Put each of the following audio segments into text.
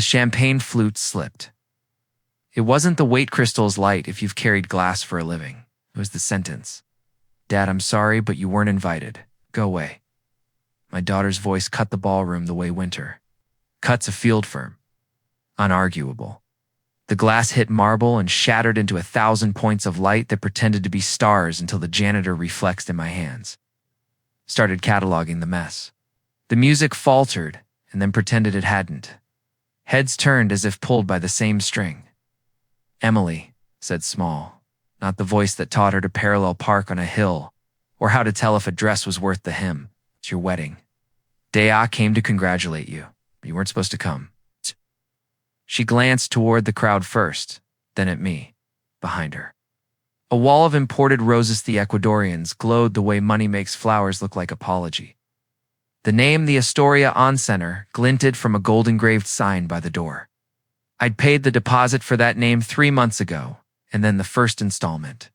The champagne flute slipped. It wasn't the weight crystal's light if you've carried glass for a living. It was the sentence. Dad, I'm sorry, but you weren't invited. Go away. My daughter's voice cut the ballroom the way winter cuts a field firm. Unarguable. The glass hit marble and shattered into 1,000 points of light that pretended to be stars until the janitor reflexed in my hands. Started cataloging the mess. The music faltered and then pretended it hadn't. Heads turned as if pulled by the same string. Emily, said Small, not the voice that taught her to parallel park on a hill or how to tell if a dress was worth the hymn. It's your wedding. Dea came to congratulate you. You weren't supposed to come. She glanced toward the crowd first, then at me, behind her. A wall of imported roses, the Ecuadorians, glowed the way money makes flowers look like apology. The name, the Astoria On Center, glinted from a gold-engraved sign by the door. I'd paid the deposit for that name 3 months ago, and then the first installment.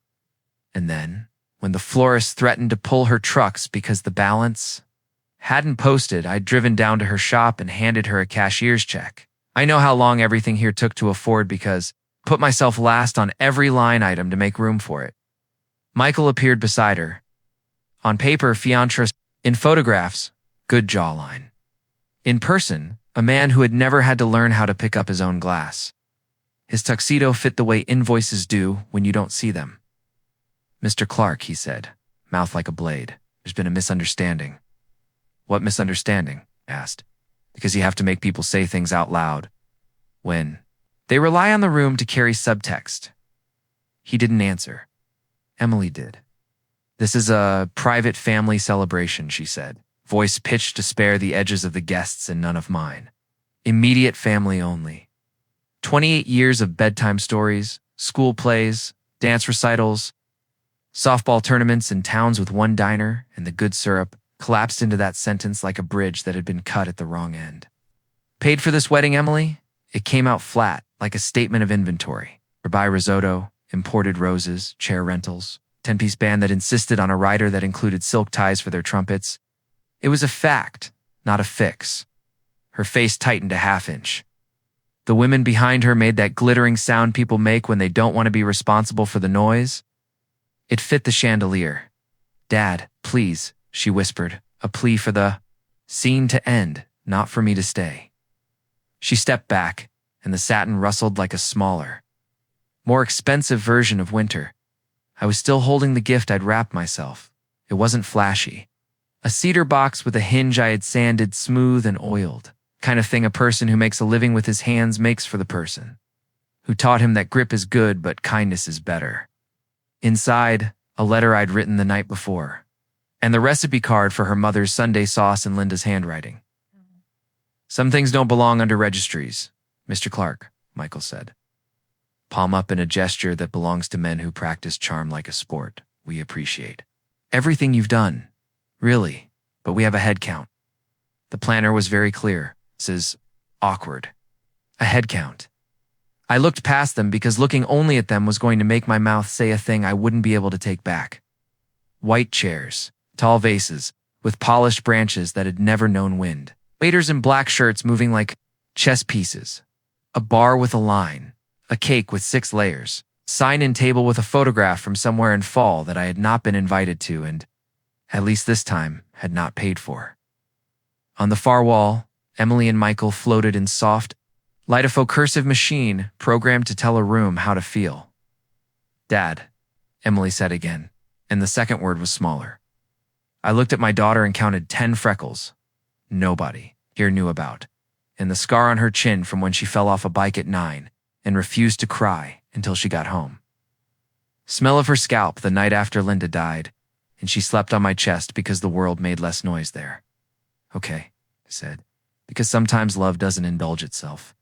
And then, when the florist threatened to pull her trucks because the balance hadn't posted, I'd driven down to her shop and handed her a cashier's check. I know how long everything here took to afford because I put myself last on every line item to make room for it. Michael appeared beside her. On paper, fiancé. In photographs, good jawline. In person, a man who had never had to learn how to pick up his own glass. His tuxedo fit the way invoices do when you don't see them. Mr. Clark, he said, mouth like a blade. There's been a misunderstanding. What misunderstanding? I asked. Because you have to make people say things out loud. When they rely on the room to carry subtext. He didn't answer. Emily did. This is a private family celebration, she said, voice pitched to spare the edges of the guests and none of mine. Immediate family only. 28 years of bedtime stories, school plays, dance recitals, softball tournaments in towns with one diner, and the good syrup collapsed into that sentence like a bridge that had been cut at the wrong end. Paid for this wedding, Emily? It came out flat, like a statement of inventory. Buy risotto, imported roses, chair rentals, 10-piece band that insisted on a rider that included silk ties for their trumpets. It was a fact, not a fix. Her face tightened a half-inch. The women behind her made that glittering sound people make when they don't want to be responsible for the noise. It fit the chandelier. Dad, please, she whispered, a plea for the scene to end, not for me to stay. She stepped back, and the satin rustled like a smaller, more expensive version of winter. I was still holding the gift I'd wrapped myself. It wasn't flashy. A cedar box with a hinge I had sanded smooth and oiled. Kind of thing a person who makes a living with his hands makes for the person who taught him that grip is good but kindness is better. Inside, a letter I'd written the night before, and the recipe card for her mother's Sunday sauce in Linda's handwriting. Some things don't belong under registries, Mr. Clark, Michael said. Palm up in a gesture that belongs to men who practice charm like a sport. We appreciate everything you've done, really, but we have a head count. The planner was very clear. This is awkward. A head count. I looked past them because looking only at them was going to make my mouth say a thing I wouldn't be able to take back. White chairs, tall vases, with polished branches that had never known wind. Waiters in black shirts moving like chess pieces. A bar with a line. A cake with 6 layers. Sign-in table with a photograph from somewhere in fall that I had not been invited to and, at least this time, had not paid for. On the far wall, Emily and Michael floated in soft, light a faux cursive machine programmed to tell a room how to feel. Dad, Emily said again, and the second word was smaller. I looked at my daughter and counted 10 freckles. Nobody here knew about. And the scar on her chin from when she fell off a bike at 9 and refused to cry until she got home. Smell of her scalp the night after Linda died, and she slept on my chest because the world made less noise there. Okay, I said, because sometimes love doesn't indulge itself.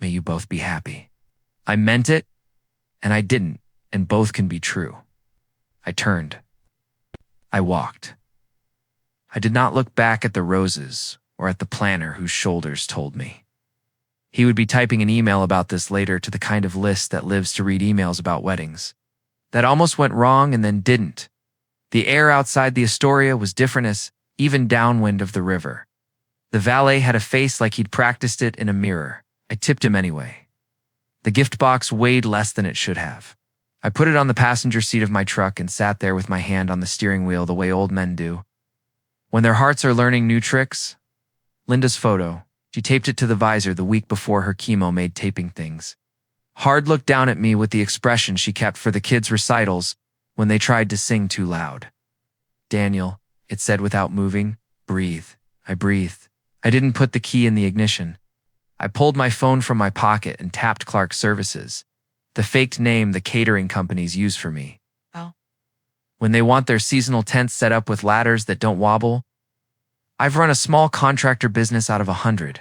May you both be happy. I meant it, and I didn't, and both can be true. I turned. I walked. I did not look back at the roses or at the planner whose shoulders told me. He would be typing an email about this later to the kind of list that lives to read emails about weddings. That almost went wrong and then didn't. The air outside the Astoria was different as even downwind of the river. The valet had a face like he'd practiced it in a mirror. I tipped him anyway. The gift box weighed less than it should have. I put it on the passenger seat of my truck and sat there with my hand on the steering wheel the way old men do. When their hearts are learning new tricks. Linda's photo. She taped it to the visor the week before her chemo made taping things. Hard looked down at me with the expression she kept for the kids' recitals when they tried to sing too loud. Daniel, it said without moving, breathe. I breathed. I didn't put the key in the ignition. I pulled my phone from my pocket and tapped Clark Services, the faked name the catering companies use for me. Oh. When they want their seasonal tents set up with ladders that don't wobble. I've run a small contractor business out of 100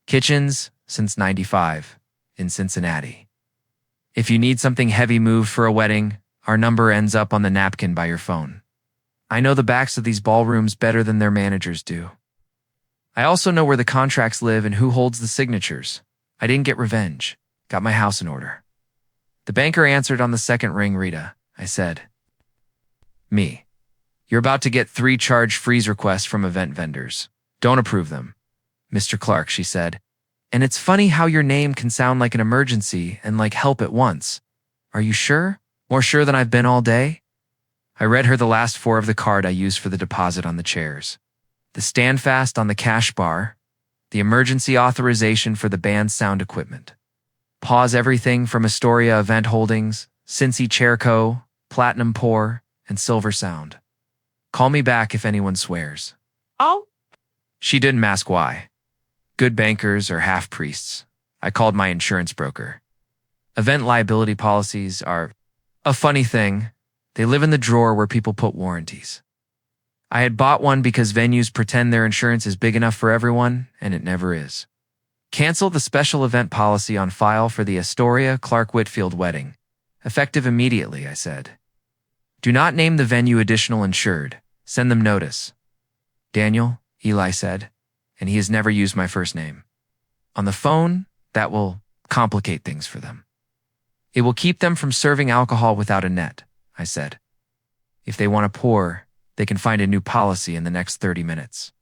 kitchens since '95 in Cincinnati. If you need something heavy moved for a wedding, our number ends up on the napkin by your phone. I know the backs of these ballrooms better than their managers do. I also know where the contracts live and who holds the signatures. I didn't get revenge. Got my house in order. The banker answered on the second ring. Rita, I said. Me. You're about to get 3 charge freeze requests from event vendors. Don't approve them. Mr. Clark, she said. And it's funny how your name can sound like an emergency and like help at once. Are you sure? More sure than I've been all day? I read her the last 4 of the card I used for the deposit on the chairs. The standfast on the cash bar, the emergency authorization for the band's sound equipment. Pause everything from Astoria Event Holdings, Cincy Chairco, Platinum Pour, and Silver Sound. Call me back if anyone swears. Oh? She didn't ask why. Good bankers or half-priests. I called my insurance broker. Event liability policies are a funny thing. They live in the drawer where people put warranties. I had bought one because venues pretend their insurance is big enough for everyone, and it never is. Cancel the special event policy on file for the Astoria Clark Whitfield wedding. Effective immediately, I said. Do not name the venue additional insured. Send them notice. Daniel, Eli said, and he has never used my first name. On the phone, that will complicate things for them. It will keep them from serving alcohol without a net, I said. If they want to pour, they can find a new policy in the next 30 minutes.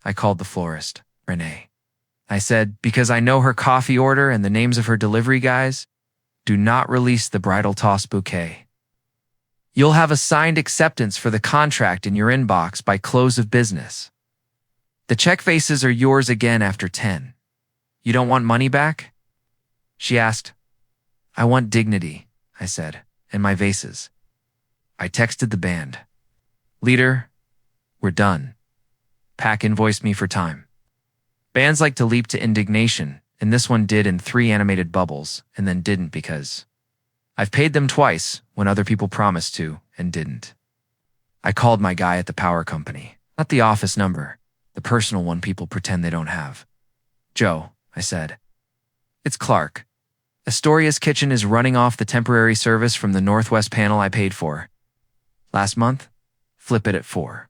I called the florist, Renee. I said, because I know her coffee order and the names of her delivery guys, do not release the bridal toss bouquet. You'll have a signed acceptance for the contract in your inbox by close of business. The check faces are yours again after 10. You don't want money back? She asked. I want dignity, I said, and my vases. I texted the band. Leader, we're done. Pack invoiced me for time. Bands like to leap to indignation, and this one did in 3 animated bubbles, and then didn't because I've paid them twice when other people promised to and didn't. I called my guy at the power company, not the office number, the personal one people pretend they don't have. Joe, I said. It's Clark. Astoria's kitchen is running off the temporary service from the Northwest panel I paid for. Last month, flip it at 4.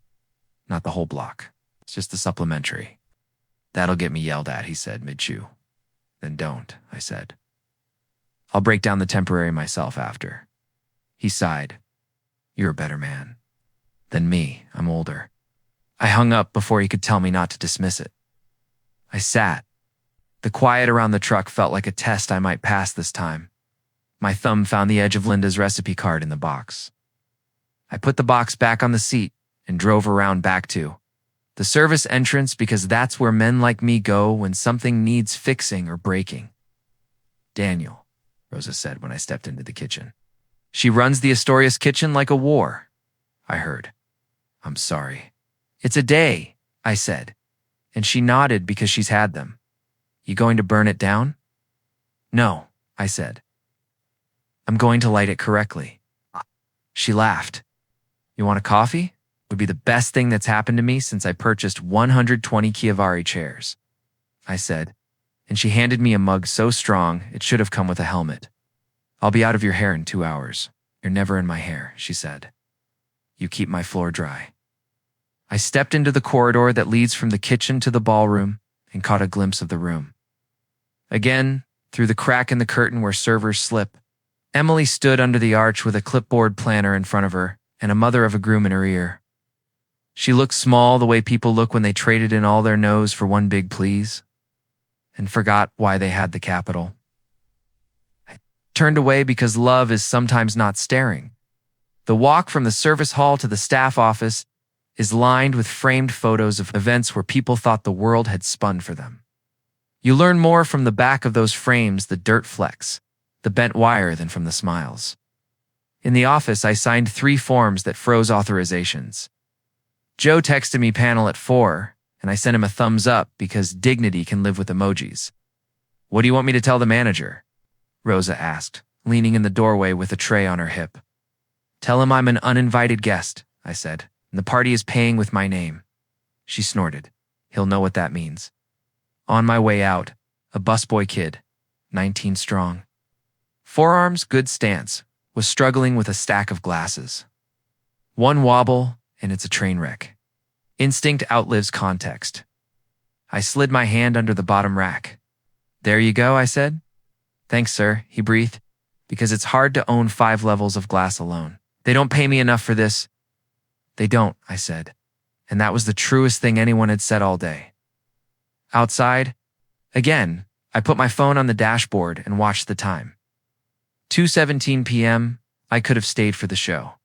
Not the whole block. It's just the supplementary. That'll get me yelled at, he said mid-chew. Then don't, I said. I'll break down the temporary myself after. He sighed. You're a better man. Than me, I'm older. I hung up before he could tell me not to dismiss it. I sat. The quiet around the truck felt like a test I might pass this time. My thumb found the edge of Linda's recipe card in the box. I put the box back on the seat and drove around back to the service entrance because that's where men like me go when something needs fixing or breaking. Daniel, Rosa said when I stepped into the kitchen. She runs the Astoria's kitchen like a war, I heard. I'm sorry. It's a day, I said, and she nodded because she's had them. You going to burn it down? No, I said. I'm going to light it correctly. She laughed. You want a coffee? Would be the best thing that's happened to me since I purchased 120 Chiavari chairs, I said, and she handed me a mug so strong it should have come with a helmet. I'll be out of your hair in 2 hours. You're never in my hair, she said. You keep my floor dry. I stepped into the corridor that leads from the kitchen to the ballroom and caught a glimpse of the room. Again, through the crack in the curtain where servers slip, Emily stood under the arch with a clipboard planner in front of her and a mother of a groom in her ear. She looked small the way people look when they traded in all their no's for one big please, and forgot why they had the capital. I turned away because love is sometimes not staring. The walk from the service hall to the staff office is lined with framed photos of events where people thought the world had spun for them. You learn more from the back of those frames, the dirt flecks, the bent wire, than from the smiles. In the office, I signed 3 forms that froze authorizations. Joe texted me panel at 4, and I sent him a thumbs up because dignity can live with emojis. "What do you want me to tell the manager?" Rosa asked, leaning in the doorway with a tray on her hip. "Tell him I'm an uninvited guest," I said, "and the party is paying with my name." She snorted. "He'll know what that means." On my way out, a busboy kid, 19 strong, forearms, good stance, was struggling with a stack of glasses. One wobble, and it's a train wreck. Instinct outlives context. I slid my hand under the bottom rack. "There you go," I said. "Thanks, sir," he breathed, "because it's hard to own 5 levels of glass alone. They don't pay me enough for this." "They don't," I said, and that was the truest thing anyone had said all day. Outside, again, I put my phone on the dashboard and watched the time. 2:17 p.m., I could have stayed for the show.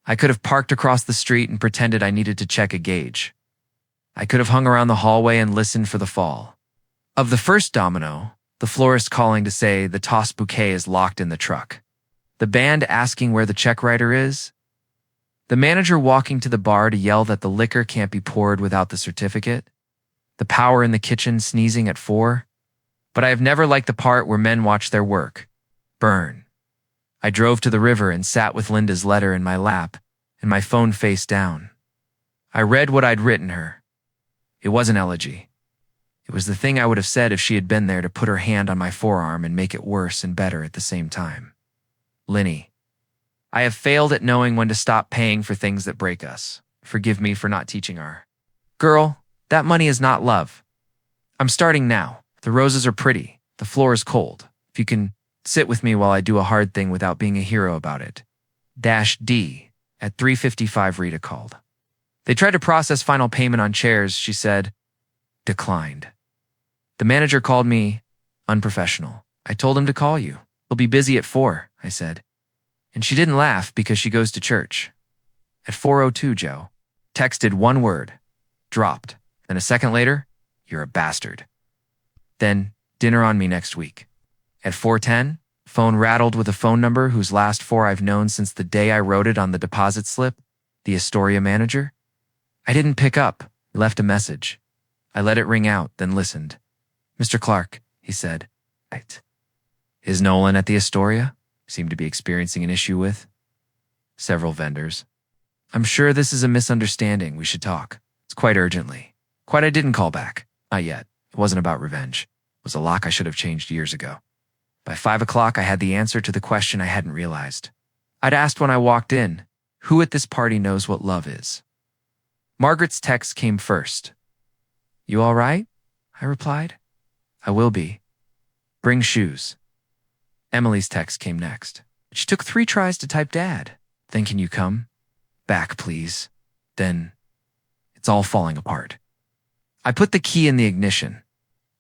I could have parked across the street and pretended I needed to check a gauge. I could have hung around the hallway and listened for the fall of the first domino, the florist calling to say the tossed bouquet is locked in the truck, the band asking where the check writer is, the manager walking to the bar to yell that the liquor can't be poured without the certificate, the power in the kitchen sneezing at 4. But I have never liked the part where men watch their work burn. I drove to the river and sat with Linda's letter in my lap and my phone face down. I read what I'd written her. It wasn't elegy. It was the thing I would have said if she had been there to put her hand on my forearm and make it worse and better at the same time. "Linny, I have failed at knowing when to stop paying for things that break us. Forgive me for not teaching our girl, that money is not love. I'm starting now. The roses are pretty. The floor is cold. If you can sit with me while I do a hard thing without being a hero about it." -D. At 3:55, Rita called. "They tried to process final payment on chairs," she said. Declined. "The manager called me unprofessional. I told him to call you. He'll be busy at 4, I said. And she didn't laugh because she goes to church. At 4:02, Joe texted one word. Dropped. Then a second later, "You're a bastard." Then, "Dinner on me next week." At 4:10, phone rattled with a phone number whose last 4 I've known since the day I wrote it on the deposit slip, the Astoria manager. I didn't pick up, left a message. I let it ring out, then listened. "Mr. Clark," he said. "Right. Is Nolan at the Astoria?" Seemed to be experiencing an issue with several vendors. "I'm sure this is a misunderstanding. We should talk. It's quite urgently." Quite I didn't call back. Not yet. It wasn't about revenge. It was a lock I should have changed years ago. By 5 o'clock, I had the answer to the question I hadn't realized. I'd asked when I walked in, who at this party knows what love is? Margaret's text came first. "You all right?" I replied. "I will be. Bring shoes." Emily's text came next. She took 3 tries to type "Dad." Then, "Can you come back, please?" Then, "It's all falling apart." I put the key in the ignition.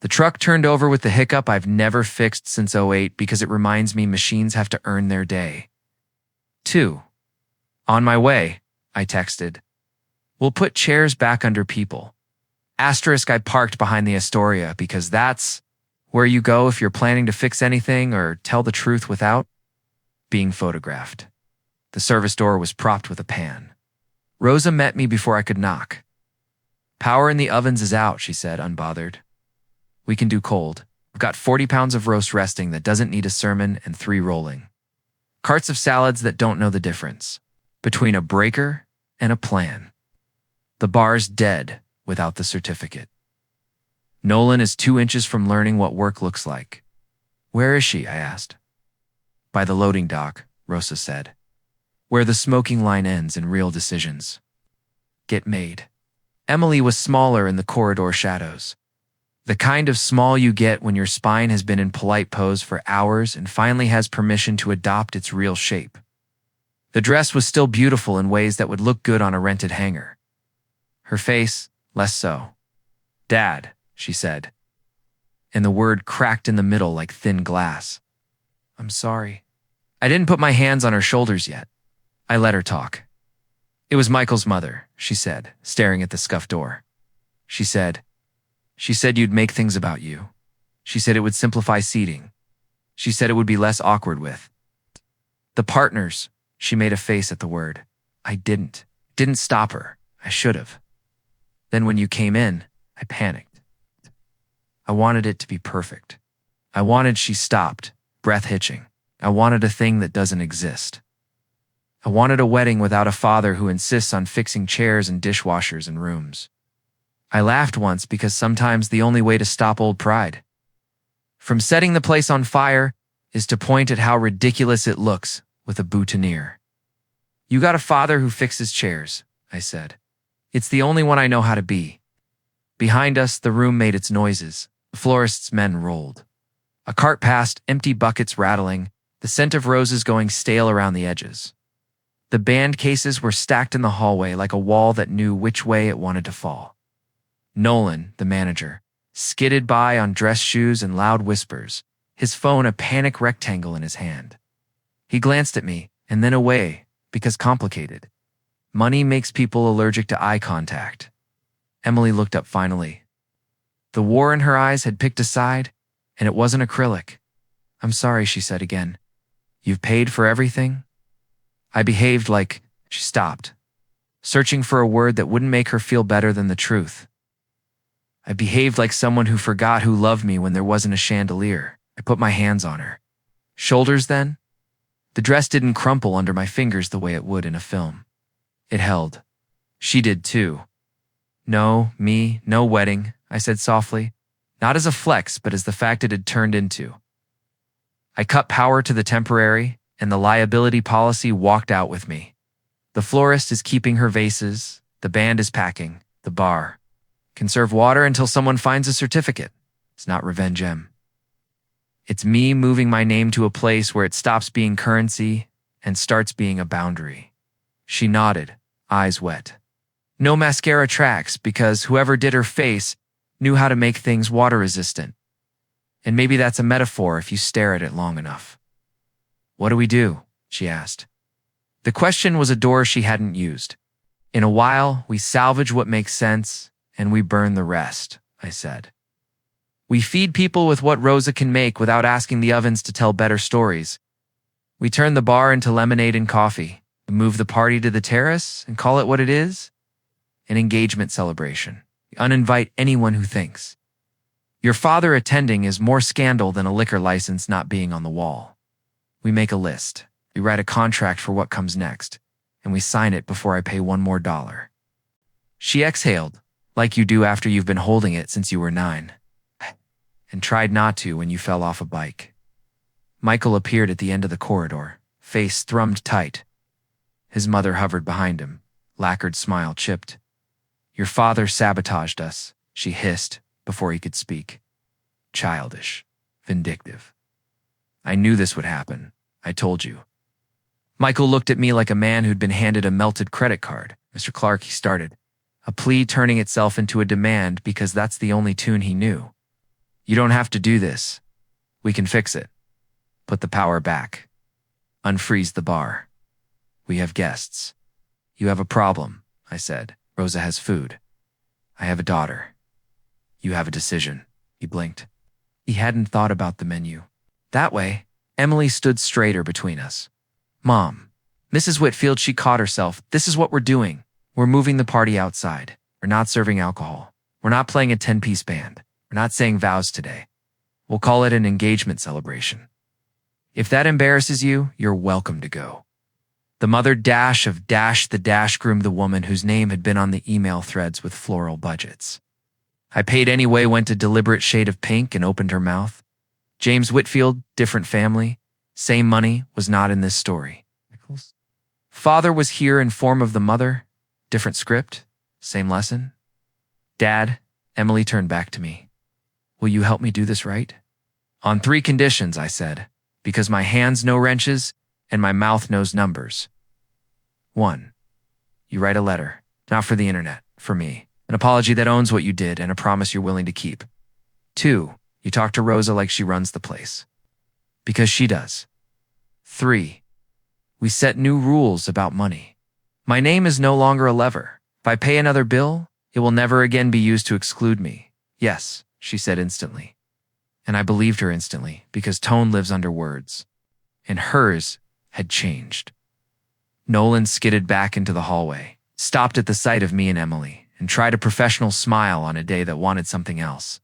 The truck turned over with the hiccup I've never fixed since '08 because it reminds me machines have to earn their day. 2. "On my way," I texted. "We'll put chairs back under people." Asterisk, I parked behind the Astoria because that's where you go if you're planning to fix anything or tell the truth without being photographed. The service door was propped with a pan. Rosa met me before I could knock. "Power in the ovens is out," she said, unbothered. "We can do cold. I've got 40 pounds of roast resting that doesn't need a sermon and 3 rolling. Carts of salads that don't know the difference between a breaker and a plan. The bar's dead without the certificate. Nolan is 2 inches from learning what work looks like." "Where is she?" I asked. "By the loading dock," Rosa said. "Where the smoking line ends and real decisions get made." Emily was smaller in the corridor shadows. The kind of small you get when your spine has been in polite pose for hours and finally has permission to adopt its real shape. The dress was still beautiful in ways that would look good on a rented hanger. Her face, less so. "Dad," she said, and the word cracked in the middle like thin glass. "I'm sorry." I didn't put my hands on her shoulders yet. I let her talk. "It was Michael's mother," she said, staring at the scuffed door. She said you'd make things about you. She said it would simplify seating. She said it would be less awkward with the partners." She made a face at the word. I didn't stop her. I should have. Then when you came in, I panicked. I wanted it to be perfect. She stopped, breath hitching. I wanted a thing that doesn't exist. I wanted a wedding without a father who insists on fixing chairs and dishwashers and rooms. I laughed once because sometimes the only way to stop old pride from setting the place on fire is to point at how ridiculous it looks with a boutonniere. "You got a father who fixes chairs," I said. "It's the only one I know how to be." Behind us, the room made its noises. The florist's men rolled. A cart passed, empty buckets rattling, the scent of roses going stale around the edges. The band cases were stacked in the hallway like a wall that knew which way it wanted to fall. Nolan, the manager, skidded by on dress shoes and loud whispers, his phone a panic rectangle in his hand. He glanced at me and then away, because complicated. Money makes people allergic to eye contact. Emily looked up finally. The war in her eyes had picked a side, and it wasn't acrylic. "I'm sorry," she said again. "You've paid for everything?" I behaved like she stopped, searching for a word that wouldn't make her feel better than the truth. I behaved like someone who forgot who loved me when there wasn't a chandelier. I put my hands on her shoulders then. The dress didn't crumple under my fingers the way it would in a film. It held. She did too. "No wedding," I said softly, not as a flex, but as the fact it had turned into. I cut power to the temporary, and the liability policy walked out with me. The florist is keeping her vases, the band is packing, the bar can serve water until someone finds a certificate. It's not revenge, Em. It's me moving my name to a place where it stops being currency and starts being a boundary. She nodded, eyes wet. No mascara tracks because whoever did her face knew how to make things water resistant. And maybe that's a metaphor if you stare at it long enough. "What do we do?" she asked. The question was a door she hadn't used. "In a while, we salvage what makes sense, and we burn the rest," I said. "We feed people with what Rosa can make without asking the ovens to tell better stories. We turn the bar into lemonade and coffee, move the party to the terrace, and call it what it is, an engagement celebration. We uninvite anyone who thinks your father attending is more scandal than a liquor license not being on the wall. We make a list. We write a contract for what comes next, and we sign it before I pay one more dollar." She exhaled, like you do after you've been holding it since you were 9, and tried not to when you fell off a bike. Michael appeared at the end of the corridor, face thrummed tight. His mother hovered behind him, lacquered smile chipped. "Your father sabotaged us," she hissed before he could speak. Childish, vindictive. "I knew this would happen. I told you." Michael looked at me like a man who'd been handed a melted credit card. "Mr. Clark," he started, a plea turning itself into a demand because that's the only tune he knew. "You don't have to do this. We can fix it. Put the power back. Unfreeze the bar. We have guests." "You have a problem," I said. "Rosa has food. I have a daughter. You have a decision." He blinked. He hadn't thought about the menu. That way, Emily stood straighter between us. "Mom, Mrs. Whitfield," she caught herself. "This is what we're doing. We're moving the party outside. We're not serving alcohol. We're not playing a 10-piece band. We're not saying vows today. We'll call it an engagement celebration. If that embarrasses you, you're welcome to go." The mother the groomed the woman whose name had been on the email threads with floral budgets. I paid anyway, went a deliberate shade of pink and opened her mouth. James Whitfield, different family, same money, was not in this story. Father was here in form of the mother, different script, same lesson. "Dad," Emily turned back to me. "Will you help me do this right?" "On 3 conditions," I said, because my hands know wrenches and my mouth knows numbers. 1. You write a letter, not for the internet, for me. An apology that owns what you did and a promise you're willing to keep. 2. You talk to Rosa like she runs the place. Because she does. 3. We set new rules about money. My name is no longer a lever. If I pay another bill, it will never again be used to exclude me. Yes, she said instantly. And I believed her instantly because tone lives under words. And hers had changed. Nolan skidded back into the hallway, stopped at the sight of me and Emily, and tried a professional smile on a day that wanted something else.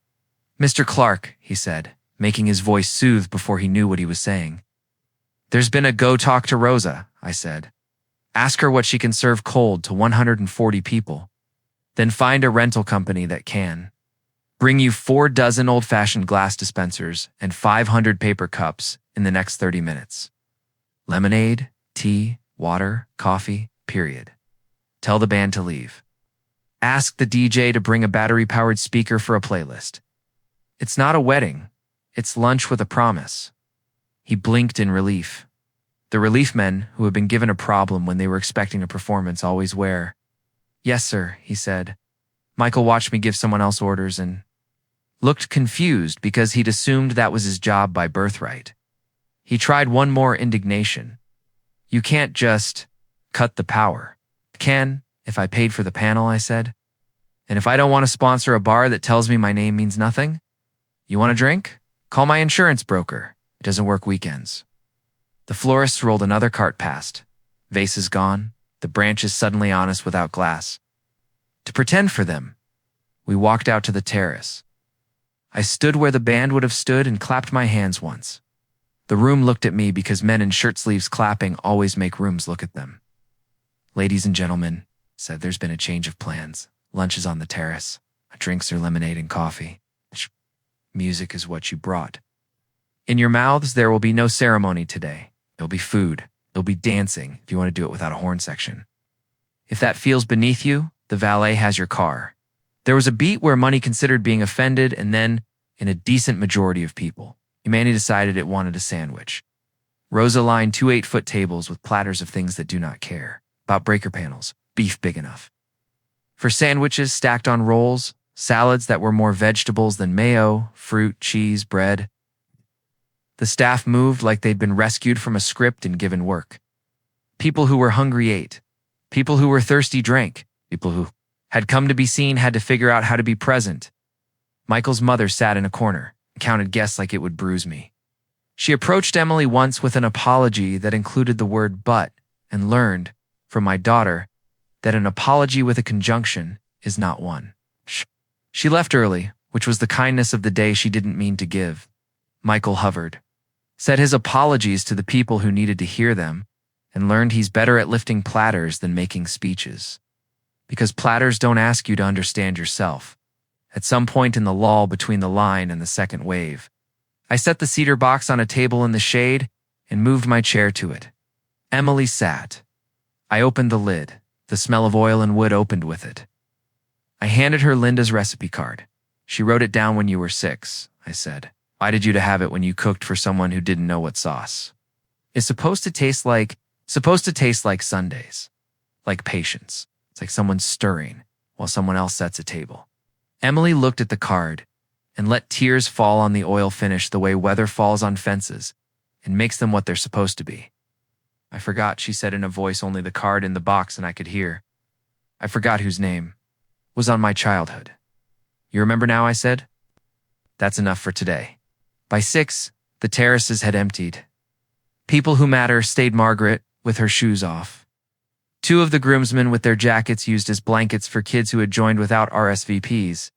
Mr. Clark, he said, making his voice soothe before he knew what he was saying. There's been a go talk to Rosa, I said. Ask her what she can serve cold to 140 people. Then find a rental company that can. Bring you 4 dozen old-fashioned glass dispensers and 500 paper cups in the next 30 minutes. Lemonade, tea, water, coffee, period. Tell the band to leave. Ask the DJ to bring a battery-powered speaker for a playlist. It's not a wedding. It's lunch with a promise. He blinked in relief. The relief men who had been given a problem when they were expecting a performance always wear. Yes, sir, he said. Michael watched me give someone else orders and looked confused because he'd assumed that was his job by birthright. He tried one more indignation. You can't just cut the power. Can, if I paid for the panel, I said. And if I don't want to sponsor a bar that tells me my name means nothing? You want a drink? Call my insurance broker. It doesn't work weekends. The florist rolled another cart past. Vases gone, the branches suddenly on us without glass. To pretend for them, we walked out to the terrace. I stood where the band would have stood and clapped my hands once. The room looked at me because men in shirt sleeves clapping always make rooms look at them. Ladies and gentlemen, said, there's been a change of plans. Lunch is on the terrace. Drinks are lemonade and coffee. Music is what you brought. In your mouths, there will be no ceremony today. There'll be food. There'll be dancing if you want to do it without a horn section. If that feels beneath you, the valet has your car. There was a beat where money considered being offended, and then, in a decent majority of people, humanity decided it wanted a sandwich. Rosa lined 2 8-foot tables with platters of things that do not care. About breaker panels, beef big enough. For sandwiches stacked on rolls, salads that were more vegetables than mayo, fruit, cheese, bread. The staff moved like they'd been rescued from a script and given work. People who were hungry ate. People who were thirsty drank. People who had come to be seen had to figure out how to be present. Michael's mother sat in a corner and counted guests like it would bruise me. She approached Emily once with an apology that included the word but and learned, from my daughter, that an apology with a conjunction is not one. She left early, which was the kindness of the day she didn't mean to give. Michael hovered, said his apologies to the people who needed to hear them, and learned he's better at lifting platters than making speeches. Because platters don't ask you to understand yourself. At some point in the lull between the line and the second wave, I set the cedar box on a table in the shade and moved my chair to it. Emily sat. I opened the lid. The smell of oil and wood opened with it. I handed her Linda's recipe card. She wrote it down when you were 6, I said. Why did you to have it when you cooked for someone who didn't know what sauce? It's supposed to taste like Sundays. Like patience. It's like someone stirring while someone else sets a table. Emily looked at the card and let tears fall on the oil finish the way weather falls on fences and makes them what they're supposed to be. I forgot, she said in a voice only the card in the box and I could hear. I forgot whose name was on my childhood. You remember now, I said? That's enough for today. By 6, the terraces had emptied. People who matter stayed Margaret with her shoes off. 2 of the groomsmen with their jackets used as blankets for kids who had joined without RSVPs.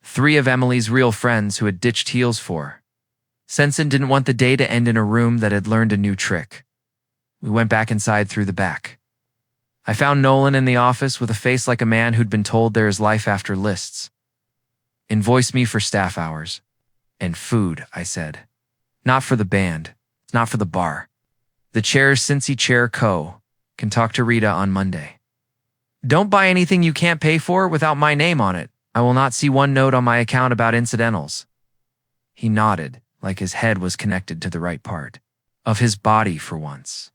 3 of Emily's real friends who had ditched heels for. Sensen didn't want the day to end in a room that had learned a new trick. We went back inside through the back. I found Nolan in the office with a face like a man who'd been told there is life after lists. Invoice me for staff hours. And food, I said. Not for the band. Not for the bar. The chair's Cincy Chair Co. can talk to Rita on Monday. Don't buy anything you can't pay for without my name on it. I will not see one note on my account about incidentals. He nodded, like his head was connected to the right part of his body for once.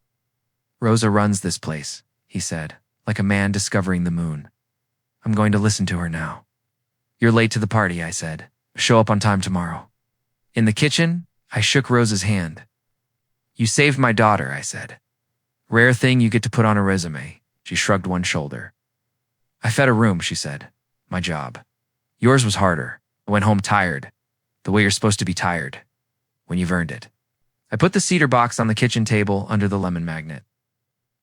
Rosa runs this place, he said, like a man discovering the moon. I'm going to listen to her now. You're late to the party, I said. Show up on time tomorrow. In the kitchen, I shook Rosa's hand. You saved my daughter, I said. Rare thing you get to put on a resume. She shrugged one shoulder. I fed a room, she said. My job. Yours was harder. I went home tired. The way you're supposed to be tired. When you've earned it. I put the cedar box on the kitchen table under the lemon magnet.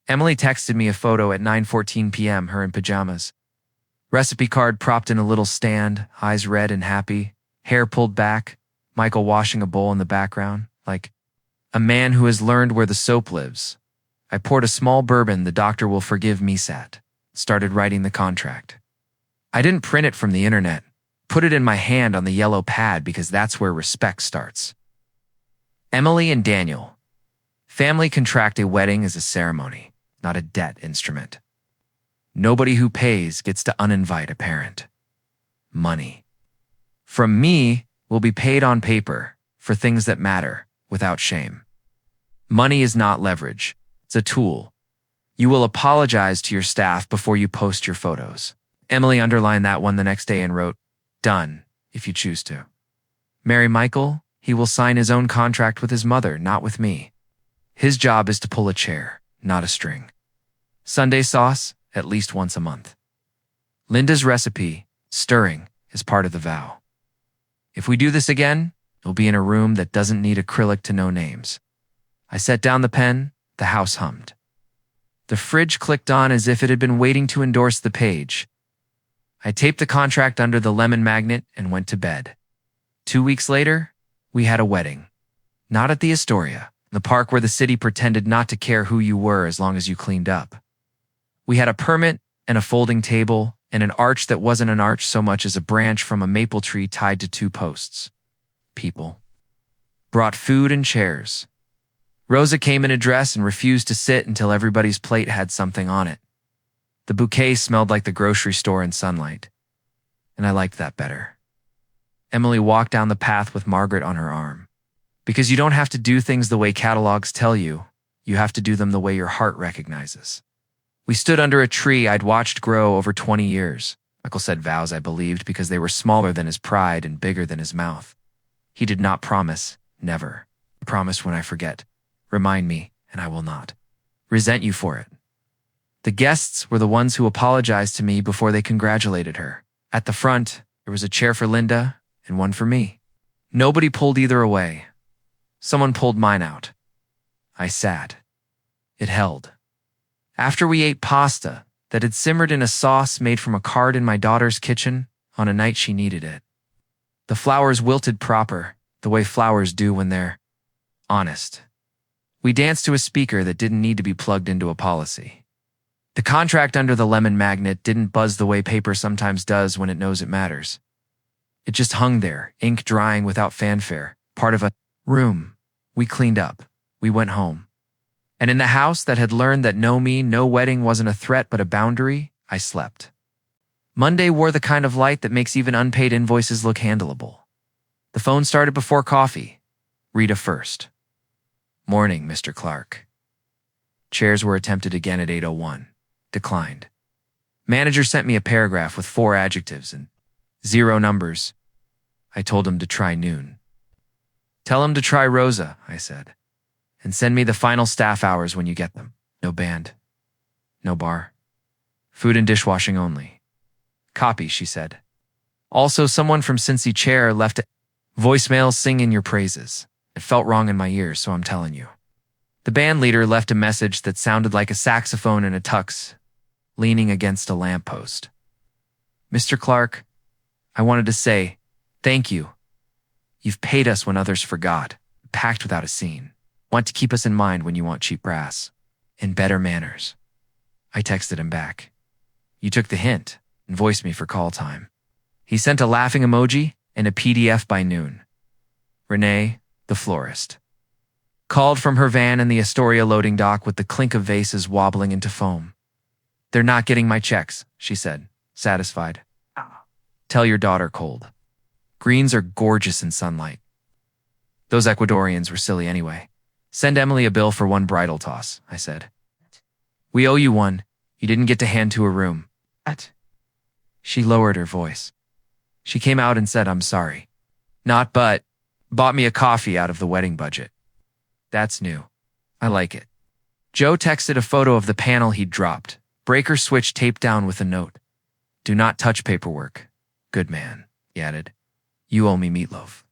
Emily texted me a photo at 9:14 p.m., her in pajamas. Recipe card propped in a little stand, eyes red and happy, hair pulled back, Michael washing a bowl in the background, like a man who has learned where the soap lives. I poured a small bourbon the doctor will forgive me sat. Started writing the contract. I didn't print it from the internet. Put it in my hand on the yellow pad because that's where respect starts. Emily and Daniel. Family contract a wedding as a ceremony, not a debt instrument. Nobody who pays gets to uninvite a parent. Money. From me will be paid on paper for things that matter without shame. Money is not leverage. It's a tool. You will apologize to your staff before you post your photos. Emily underlined that one the next day and wrote, done, if you choose to. Marry Michael, he will sign his own contract with his mother, not with me. His job is to pull a chair, not a string. Sunday sauce, at least once a month. Linda's recipe, stirring, is part of the vow. If we do this again, it'll be in a room that doesn't need acrylic to know names. I set down the pen, the house hummed. The fridge clicked on as if it had been waiting to endorse the page. I taped the contract under the lemon magnet and went to bed. 2 weeks later, we had a wedding. Not at the Astoria, the park where the city pretended not to care who you were as long as you cleaned up. We had a permit and a folding table and an arch that wasn't an arch so much as a branch from a maple tree tied to 2 posts. People. Brought food and chairs. Rosa came in a dress and refused to sit until everybody's plate had something on it. The bouquet smelled like the grocery store in sunlight, and I liked that better. Emily walked down the path with Margaret on her arm. Because you don't have to do things the way catalogs tell you, you have to do them the way your heart recognizes. We stood under a tree I'd watched grow over 20 years. Michael said vows I believed because they were smaller than his pride and bigger than his mouth. He did not promise, never. I promise when I forget. Remind me, and I will not. Resent you for it. The guests were the ones who apologized to me before they congratulated her. At the front, there was a chair for Linda and one for me. Nobody pulled either away. Someone pulled mine out. I sat. It held. After we ate pasta that had simmered in a sauce made from a card in my daughter's kitchen on a night she needed it. The flowers wilted proper, the way flowers do when they're honest. We danced to a speaker that didn't need to be plugged into a policy. The contract under the lemon magnet didn't buzz the way paper sometimes does when it knows it matters. It just hung there, ink drying without fanfare, part of a room. We cleaned up. We went home. And in the house that had learned that no wedding wasn't a threat but a boundary, I slept. Monday wore the kind of light that makes even unpaid invoices look handleable. The phone started before coffee. Rita first. Morning, Mr. Clark. Chairs were attempted again at 8:01. Declined. Manager sent me a paragraph with 4 adjectives and 0 numbers. I told him to try noon. Tell him to try Rosa, I said. And send me the final staff hours when you get them. No band. No bar. Food and dishwashing only. Copy, she said. Also, someone from Cincy Chair left a voicemail singing your praises. It felt wrong in my ears, so I'm telling you. The band leader left a message that sounded like a saxophone in a tux, leaning against a lamppost. Mr. Clark, I wanted to say, thank you. You've paid us when others forgot, packed without a scene. Want to keep us in mind when you want cheap brass. In better manners. I texted him back. You took the hint and voiced me for call time. He sent a laughing emoji and a PDF by noon. Renee, the florist. Called from her van in the Astoria loading dock with the clink of vases wobbling into foam. They're not getting my checks, she said, satisfied. Tell your daughter cold. Greens are gorgeous in sunlight. Those Ecuadorians were silly anyway. Send Emily a bill for 1 bridal toss, I said. We owe you one. You didn't get to hand to a room. She lowered her voice. She came out and said, "I'm sorry. Not but, bought me a coffee out of the wedding budget." That's new. I like it. Joe texted a photo of the panel he'd dropped, breaker switch taped down with a note. "Do not touch paperwork. Good man," he added. "You owe me meatloaf."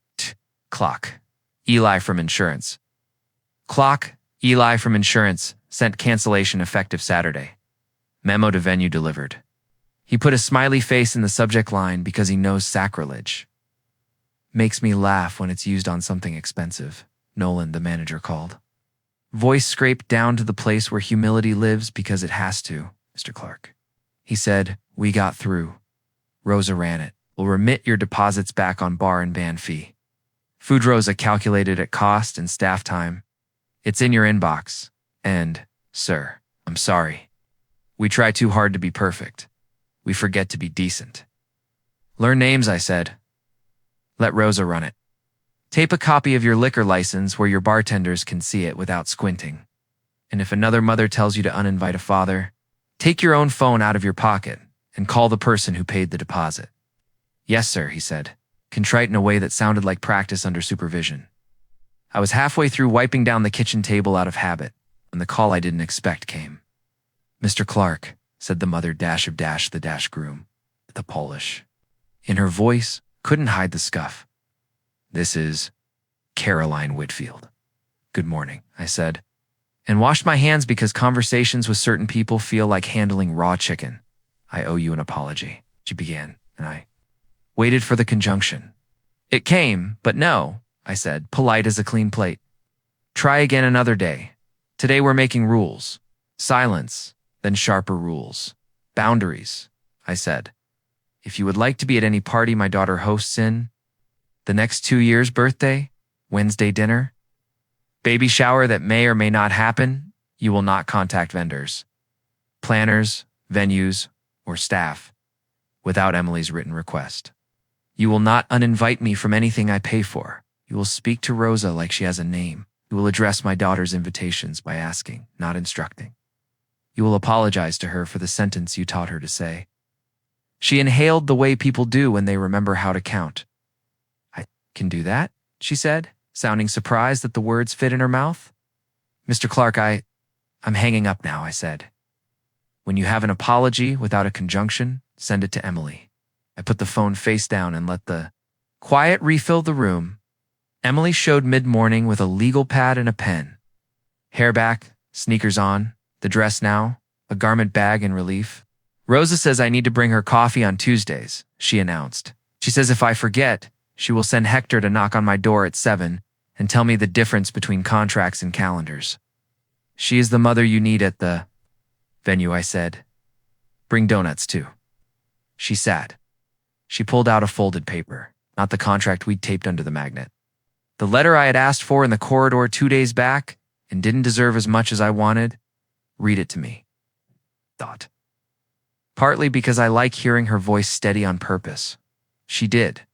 Clock. Eli from insurance. Clock. Eli from insurance. Sent cancellation effective Saturday. Memo to venue delivered. He put a smiley face in the subject line because he knows sacrilege. "Makes me laugh when it's used on something expensive," Nolan, the manager, called. Voice scraped down to the place where humility lives because it has to, Mr. Clark. He said, "We got through. Rosa ran it. We'll remit your deposits back on bar and band fee. Food Rosa calculated at cost and staff time. It's in your inbox. And, sir, I'm sorry. We try too hard to be perfect. We forget to be decent." "Learn names," I said. "Let Rosa run it. Tape a copy of your liquor license where your bartenders can see it without squinting. And if another mother tells you to uninvite a father, take your own phone out of your pocket and call the person who paid the deposit." "Yes, sir," he said, contrite in a way that sounded like practice under supervision. I was halfway through wiping down the kitchen table out of habit when the call I didn't expect came. "Mr. Clark," said the mother the groom, the Polish. In her voice, couldn't hide the scuff. "This is Caroline Whitfield." "Good morning," I said, and washed my hands because conversations with certain people feel like handling raw chicken. "I owe you an apology," she began, and I waited for the conjunction. It came, but no, I said, polite as a clean plate. "Try again another day. Today we're making rules. Silence, then sharper rules. Boundaries," I said. "If you would like to be at any party my daughter hosts in, the next 2 years' birthday, Wednesday dinner, baby shower that may or may not happen, you will not contact vendors, planners, venues, or staff without Emily's written request. You will not uninvite me from anything I pay for. You will speak to Rosa like she has a name. You will address my daughter's invitations by asking, not instructing. You will apologize to her for the sentence you taught her to say." She inhaled the way people do when they remember how to count. "I can do that?" she said, sounding surprised that the words fit in her mouth. "Mr. Clark, I'm hanging up now," I said. "When you have an apology without a conjunction, send it to Emily." I put the phone face down and let the quiet refill the room. Emily showed mid-morning with a legal pad and a pen. Hair back, sneakers on, the dress now, a garment bag in relief. "Rosa says I need to bring her coffee on Tuesdays," she announced. "She says if I forget, she will send Hector to knock on my door at 7 and tell me the difference between contracts and calendars. She is the mother you need at the venue," I said. "Bring donuts too." She sat. She pulled out a folded paper, not the contract we'd taped under the magnet. The letter I had asked for in the corridor 2 days back and didn't deserve as much as I wanted. "Read it to me," thought. Partly because I like hearing her voice steady on purpose. She did.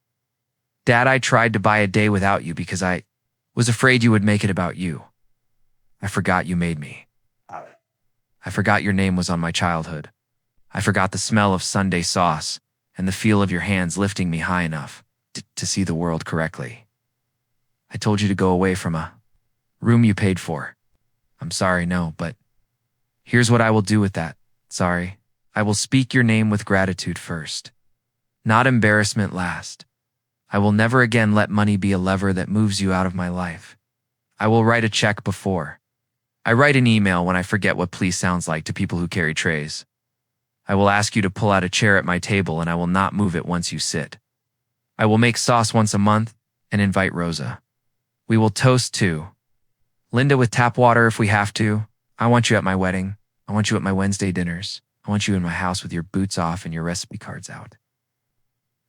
"Dad, I tried to buy a day without you because I was afraid you would make it about you. I forgot you made me. I forgot your name was on my childhood. I forgot the smell of Sunday sauce and the feel of your hands lifting me high enough to see the world correctly. I told you to go away from a room you paid for. I'm sorry, no, but here's what I will do with that. Sorry. I will speak your name with gratitude first, not embarrassment last. I will never again let money be a lever that moves you out of my life. I will write a check before. I write an email when I forget what please sounds like to people who carry trays. I will ask you to pull out a chair at my table and I will not move it once you sit. I will make sauce once a month and invite Rosa. We will toast too. Linda with tap water if we have to. I want you at my wedding. I want you at my Wednesday dinners. I want you in my house with your boots off and your recipe cards out.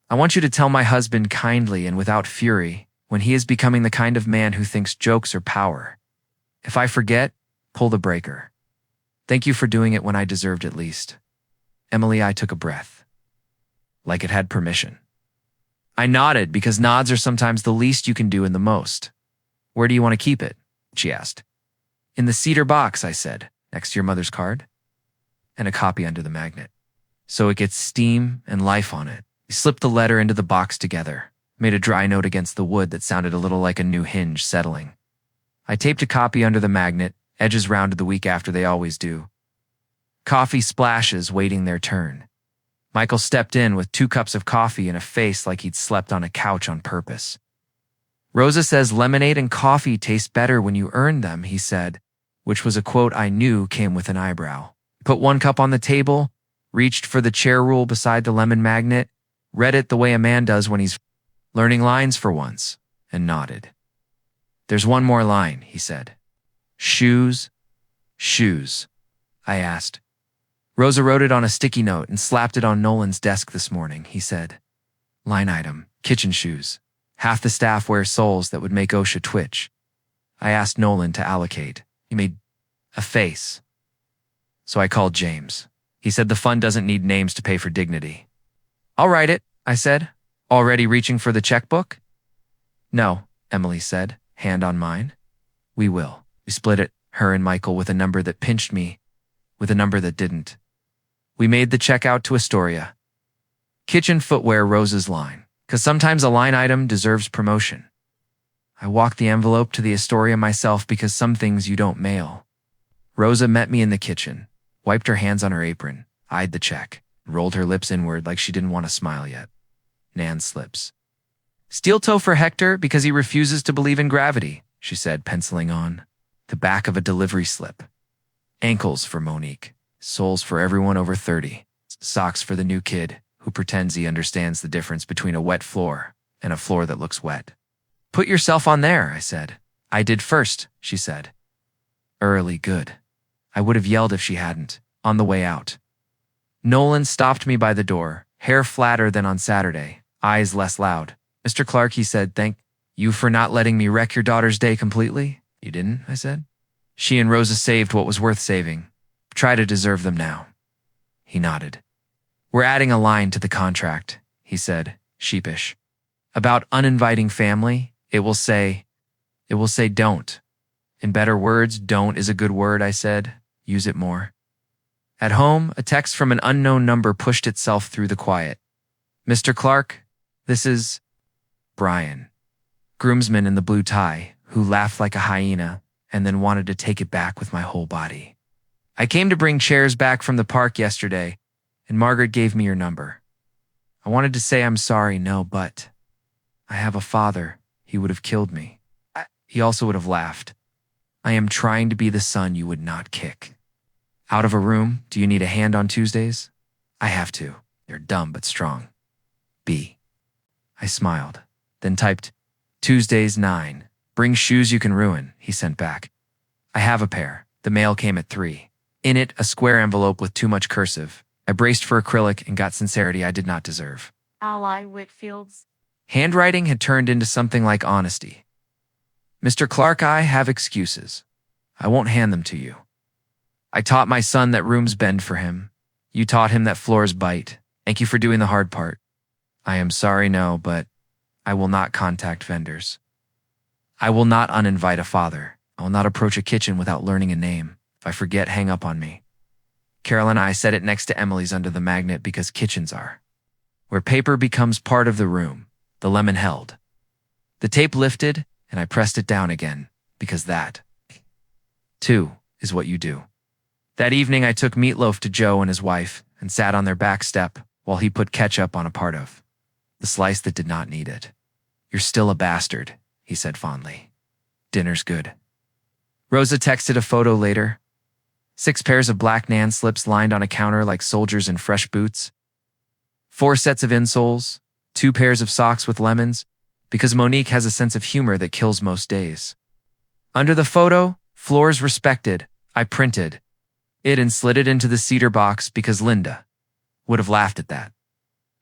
I want you to tell my husband kindly and without fury when he is becoming the kind of man who thinks jokes are power. If I forget, pull the breaker. Thank you for doing it when I deserved it least. Emily, I took a breath. Like it had permission. I nodded because nods are sometimes the least you can do and the most. Where do you want to keep it? She asked. In the cedar box, I said, next to your mother's card. And a copy under the magnet. so it gets steam and life on it. We slipped the letter into the box together, made a dry note against the wood that sounded a little like a new hinge settling. I taped a copy under the magnet, edges rounded the week after they always do. Coffee splashes waiting their turn. Michael stepped in with 2 cups of coffee and a face like he'd slept on a couch on purpose. Rosa says lemonade and coffee taste better when you earn them, he said, which was a quote I knew came with an eyebrow. Put 1 cup on the table, reached for the chair rule beside the lemon magnet, read it the way a man does when he's learning lines for once, and nodded. There's one more line, he said. Shoes, shoes, I asked. Rosa wrote it on a sticky note and slapped it on Nolan's desk this morning, he said. Line item, kitchen shoes. Half the staff wears soles that would make OSHA twitch. I asked Nolan to allocate. He made a face. So I called James. He said the fund doesn't need names to pay for dignity. I'll write it, I said. Already reaching for the checkbook? No, Emily said, hand on mine. We will. We split it, her and Michael, with a number that pinched me, with a number that didn't. We made the check out to Astoria. Kitchen footwear, Rosa's line, 'cause sometimes a line item deserves promotion. I walked the envelope to the Astoria myself because some things you don't mail. Rosa met me in the kitchen, wiped her hands on her apron, eyed the check, rolled her lips inward like she didn't want to smile yet. Nan slips. Steel toe for Hector because he refuses to believe in gravity, she said, penciling on the back of a delivery slip. Ankles for Monique, soles for everyone over 30, socks for the new kid who pretends he understands the difference between a wet floor and a floor that looks wet. Put yourself on there, I said. I did first, she said. Early good. I would have yelled if she hadn't, on the way out. Nolan stopped me by the door, hair flatter than on Saturday, eyes less loud. Mr. Clark, he said, thank you for not letting me wreck your daughter's day completely. You didn't, I said. She and Rosa saved what was worth saving. Try to deserve them now. He nodded. We're adding a line to the contract, he said, sheepish. About uninviting family, it will say don't. In better words, don't is a good word, I said. Use it more. At home, a text from an unknown number pushed itself through the quiet. Mr. Clark, this is Brian, groomsman in the blue tie, who laughed like a hyena and then wanted to take it back with my whole body. I came to bring chairs back from the park yesterday, and Margaret gave me your number. I wanted to say I'm sorry, no, but I have a father. He would have killed me. He also would have laughed. I am trying to be the son you would not kick. Out of a room, do you need a hand on Tuesdays? I have to. They're dumb but strong. B. I smiled, then typed, Tuesdays 9. Bring shoes you can ruin, he sent back. I have a pair. The mail came at 3. In it, a square envelope with too much cursive. I braced for acrylic and got sincerity I did not deserve. Ally Whitfield's Handwriting had turned into something like honesty. Mr. Clark, I have excuses. I won't hand them to you. I taught my son that rooms bend for him. You taught him that floors bite. Thank you for doing the hard part. I am sorry, no, but I will not contact vendors. I will not uninvite a father. I will not approach a kitchen without learning a name. If I forget, hang up on me. Carol and I set it next to Emily's under the magnet because kitchens are. Where paper becomes part of the room, the lemon held. The tape lifted, and I pressed it down again, because that, too, is what you do. That evening, I took Meatloaf to Joe and his wife and sat on their back step while he put ketchup on a part of the slice that did not need it. You're still a bastard, he said fondly. Dinner's good. Rosa texted a photo later. 6 pairs of black Nan slips lined on a counter like soldiers in fresh boots. 4 sets of insoles, 2 pairs of socks with lemons, because Monique has a sense of humor that kills most days. Under the photo, floors respected, I printed it and slid it into the cedar box because Linda would have laughed at that.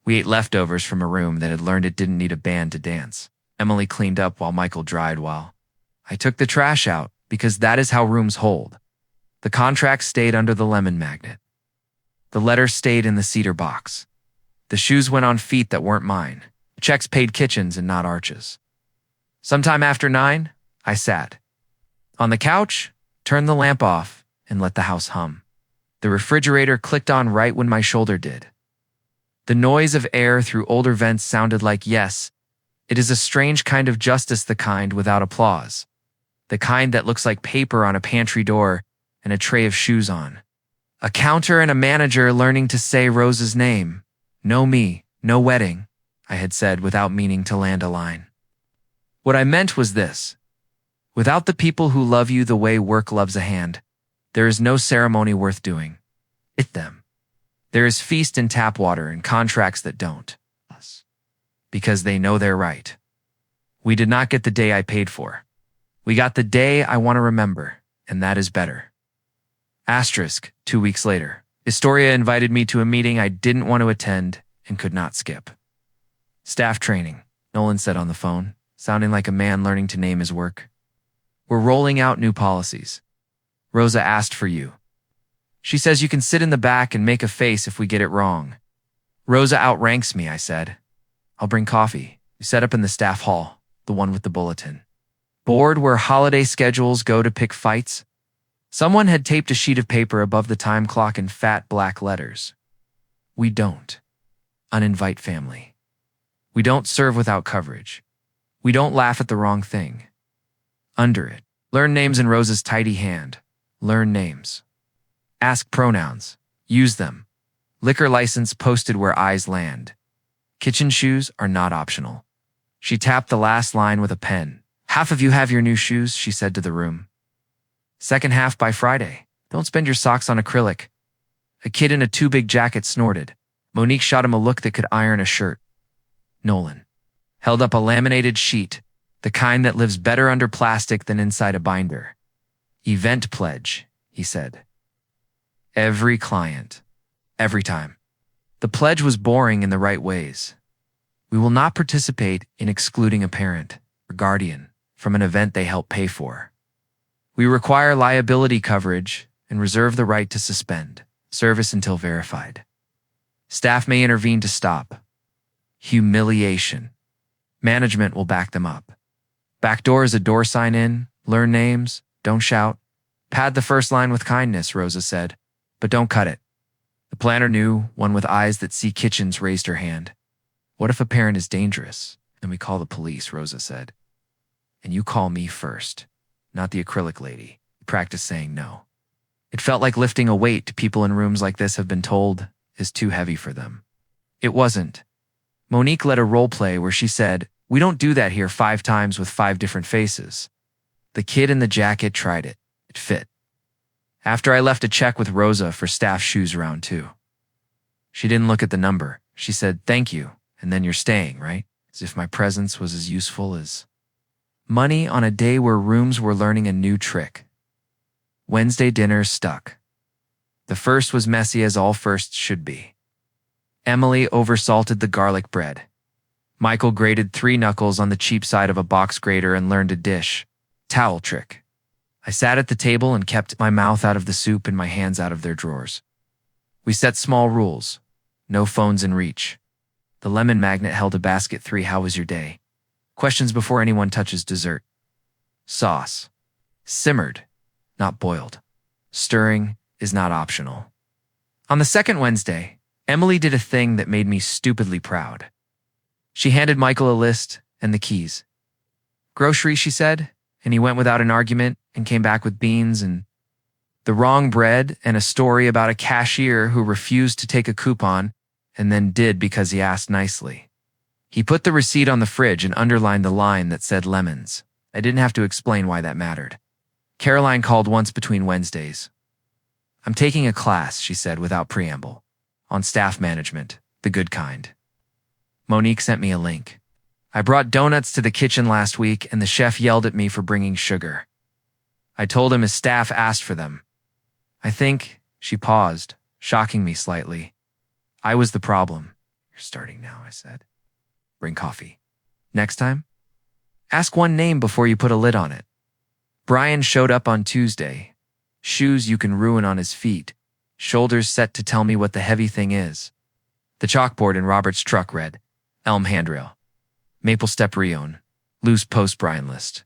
We ate leftovers from a room that had learned it didn't need a band to dance. Emily cleaned up while Michael dried while I took the trash out because that is how rooms hold. The contract stayed under the lemon magnet. The letter stayed in the cedar box. The shoes went on feet that weren't mine. Checks paid kitchens and not arches. Sometime after 9, I sat on the couch, turned the lamp off, and let the house hum. The refrigerator clicked on right when my shoulder did. The noise of air through older vents sounded like yes. It is a strange kind of justice, the kind without applause. The kind that looks like paper on a pantry door and a tray of shoes on. A counter and a manager learning to say Rose's name. No me, no wedding, I had said without meaning to land a line. What I meant was this. Without the people who love you the way work loves a hand, there is no ceremony worth doing. It them. There is feast and tap water and contracts that don't. Us. Because they know they're right. We did not get the day I paid for. We got the day I want to remember, and that is better. Asterisk, 2 weeks later. Historia invited me to a meeting I didn't want to attend and could not skip. Staff training, Nolan said on the phone, sounding like a man learning to name his work. We're rolling out new policies. Rosa asked for you. She says you can sit in the back and make a face if we get it wrong. Rosa outranks me, I said. I'll bring coffee. We set up in the staff hall, the one with the bulletin. Board where holiday schedules go to pick fights? Someone had taped a sheet of paper above the time clock in fat black letters. We don't. Uninvite family. We don't serve without coverage. We don't laugh at the wrong thing. Under it, learn names in Rosa's tidy hand. Learn names. Ask pronouns. Use them. Liquor license posted where eyes land. Kitchen shoes are not optional. She tapped the last line with a pen. Half of you have your new shoes, she said to the room. Second half by Friday. Don't spend your socks on acrylic. A kid in a too-big jacket snorted. Monique shot him a look that could iron a shirt. Nolan held up a laminated sheet, the kind that lives better under plastic than inside a binder. Event pledge, he said. Every client. Every time. The pledge was boring in the right ways. We will not participate in excluding a parent or guardian from an event they help pay for. We require liability coverage and reserve the right to suspend service until verified. Staff may intervene to stop. Humiliation. Management will back them up. Back door is a door sign in. Learn names. Don't shout. Pad the first line with kindness, Rosa said, but don't cut it. The planner knew, one with eyes that see kitchens raised her hand. What if a parent is dangerous? And we call the police, Rosa said. And you call me first, not the acrylic lady. Practice saying no. It felt like lifting a weight people in rooms like this have been told is too heavy for them. It wasn't. Monique led a role play where she said, we don't do that here 5 times with 5 different faces. The kid in the jacket tried it. It fit. After I left a check with Rosa for staff shoes round 2. She didn't look at the number. She said, thank you, and then you're staying, right? As if my presence was as useful as money on a day where rooms were learning a new trick. Wednesday dinners stuck. The first was messy as all firsts should be. Emily oversalted the garlic bread. Michael grated 3 knuckles on the cheap side of a box grater and learned a dish towel trick. I sat at the table and kept my mouth out of the soup and my hands out of their drawers. We set small rules. No phones in reach. The lemon magnet held a basket 3. How was your day? Questions before anyone touches dessert. Sauce. Simmered, not boiled. Stirring is not optional. On the second Wednesday, Emily did a thing that made me stupidly proud. She handed Michael a list and the keys. Grocery, she said, and he went without an argument and came back with beans and the wrong bread and a story about a cashier who refused to take a coupon and then did because he asked nicely. He put the receipt on the fridge and underlined the line that said lemons. I didn't have to explain why that mattered. Caroline called once between Wednesdays. I'm taking a class, she said without preamble, on staff management, the good kind. Monique sent me a link. I brought donuts to the kitchen last week and the chef yelled at me for bringing sugar. I told him his staff asked for them. I think, she paused, shocking me slightly. I was the problem. You're starting now, I said. Bring coffee. Next time? Ask one name before you put a lid on it. Brian showed up on Tuesday. Shoes you can ruin on his feet. Shoulders set to tell me what the heavy thing is. The chalkboard in Robert's truck read, Elm handrail. Maple step Brion. Loose post Brian list.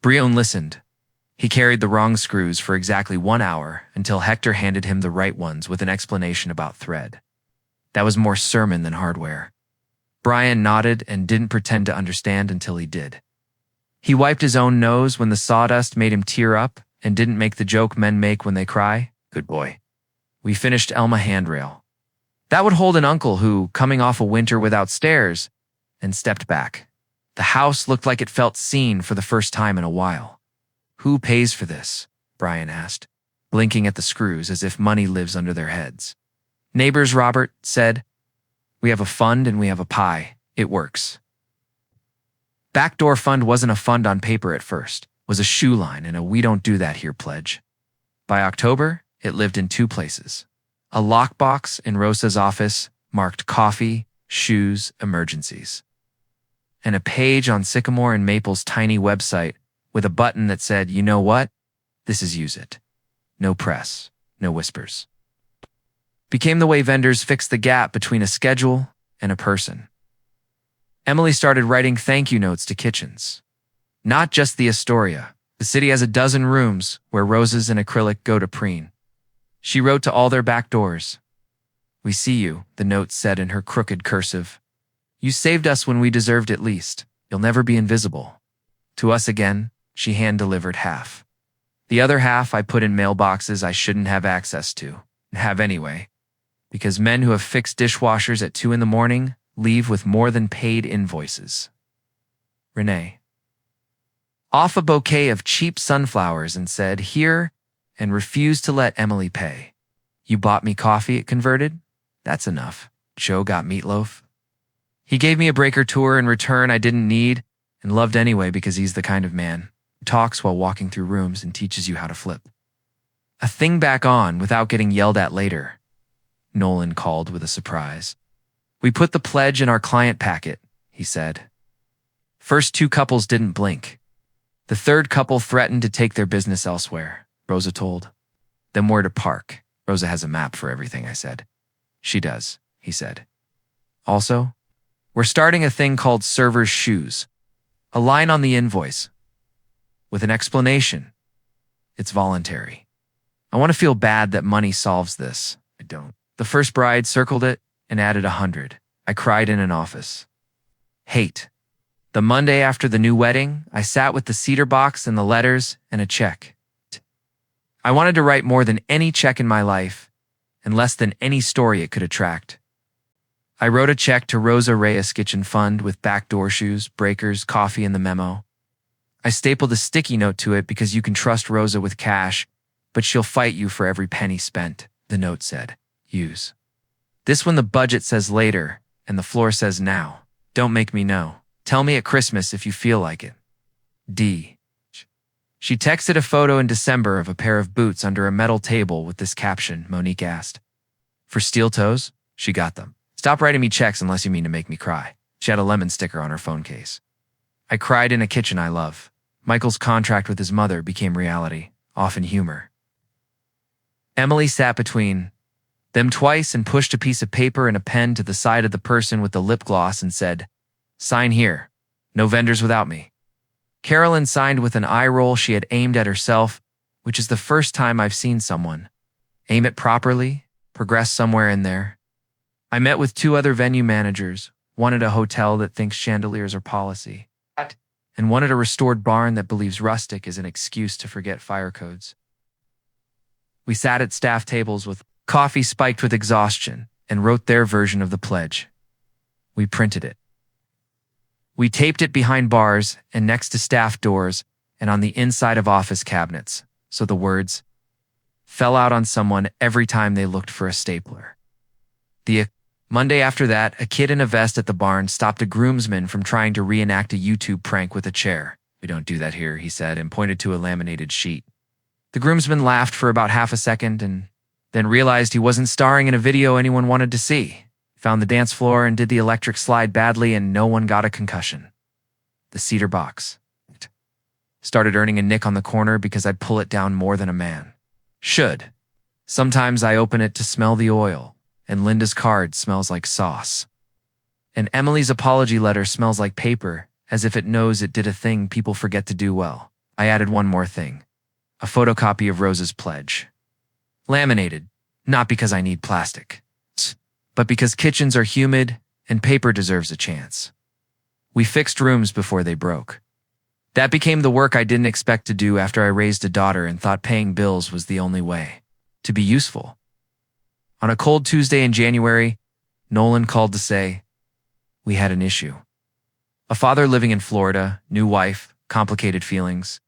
Brion listened. He carried the wrong screws for exactly 1 hour until Hector handed him the right ones with an explanation about thread. That was more sermon than hardware. Brian nodded and didn't pretend to understand until he did. He wiped his own nose when the sawdust made him tear up and didn't make the joke men make when they cry. Good boy. We finished Elma handrail. That would hold an uncle who, coming off a winter without stairs, and stepped back. The house looked like it felt seen for the first time in a while. Who pays for this? Brian asked, blinking at the screws as if money lives under their heads. Neighbors, Robert said. We have a fund and we have a pie. It works. Backdoor fund wasn't a fund on paper at first. It was a shoe line and a we don't do that here pledge. By October, it lived in 2 places. A lockbox in Rosa's office marked coffee, shoes, emergencies. And a page on Sycamore and Maple's tiny website with a button that said, you know what? This is use it. No press, no whispers. Became the way vendors fixed the gap between a schedule and a person. Emily started writing thank you notes to kitchens. Not just the Astoria. The city has a dozen rooms where roses and acrylic go to preen. She wrote to all their back doors. We see you, the note said in her crooked cursive. You saved us when we deserved it least. You'll never be invisible. To us again, she hand-delivered half. The other half I put in mailboxes I shouldn't have access to. Have anyway. Because men who have fixed dishwashers at 2 a.m. leave with more than paid invoices. Renee. Off a bouquet of cheap sunflowers and said, here, and refused to let Emily pay. You bought me coffee, it converted? That's enough. Joe got meatloaf. He gave me a breaker tour in return I didn't need and loved anyway because he's the kind of man who talks while walking through rooms and teaches you how to flip. A thing back on without getting yelled at later, Nolan called with a surprise. We put the pledge in our client packet, he said. First 2 couples didn't blink. The 3rd couple threatened to take their business elsewhere, Rosa told. Then where to park? Rosa has a map for everything, I said. She does, he said. Also, we're starting a thing called Server's Shoes. A line on the invoice. With an explanation. It's voluntary. I want to feel bad that money solves this. I don't. The first bride circled it and added 100. I cried in an office. Hate. The Monday after the new wedding, I sat with the cedar box and the letters and a check. I wanted to write more than any check in my life and less than any story it could attract. I wrote a check to Rosa Reyes Kitchen Fund with backdoor shoes, breakers, coffee, and the memo. I stapled a sticky note to it because you can trust Rosa with cash, but she'll fight you for every penny spent, the note said. Use. This when the budget says later and the floor says now. Don't make me know. Tell me at Christmas if you feel like it. D. She texted a photo in December of a pair of boots under a metal table with this caption, Monique asked. For steel toes? She got them. Stop writing me checks unless you mean to make me cry. She had a lemon sticker on her phone case. I cried in a kitchen I love. Michael's contract with his mother became reality, often humor. Emily sat between them twice and pushed a piece of paper and a pen to the side of the person with the lip gloss and said, sign here. No vendors without me. Carolyn signed with an eye roll she had aimed at herself, which is the first time I've seen someone aim it properly, progress somewhere in there. I met with 2 other venue managers, one at a hotel that thinks chandeliers are policy, and one at a restored barn that believes rustic is an excuse to forget fire codes. We sat at staff tables with coffee spiked with exhaustion and wrote their version of the pledge. We printed it. We taped it behind bars and next to staff doors and on the inside of office cabinets, so the words fell out on someone every time they looked for a stapler. The Monday after that, a kid in a vest at the barn stopped a groomsman from trying to reenact a YouTube prank with a chair. We don't do that here, he said, and pointed to a laminated sheet. The groomsman laughed for about half a second and then realized he wasn't starring in a video anyone wanted to see. Found the dance floor and did the electric slide badly and no one got a concussion. The cedar box. Started earning a nick on the corner because I'd pull it down more than a man should. Sometimes I open it to smell the oil, and Linda's card smells like sauce. And Emily's apology letter smells like paper, as if it knows it did a thing people forget to do well. I added one more thing. A photocopy of Rosa's pledge. Laminated, not because I need plastic, but because kitchens are humid and paper deserves a chance. We fixed rooms before they broke. That became the work I didn't expect to do after I raised a daughter and thought paying bills was the only way to be useful. On a cold Tuesday in January, Nolan called to say, we had an issue. A father living in Florida, new wife, complicated feelings.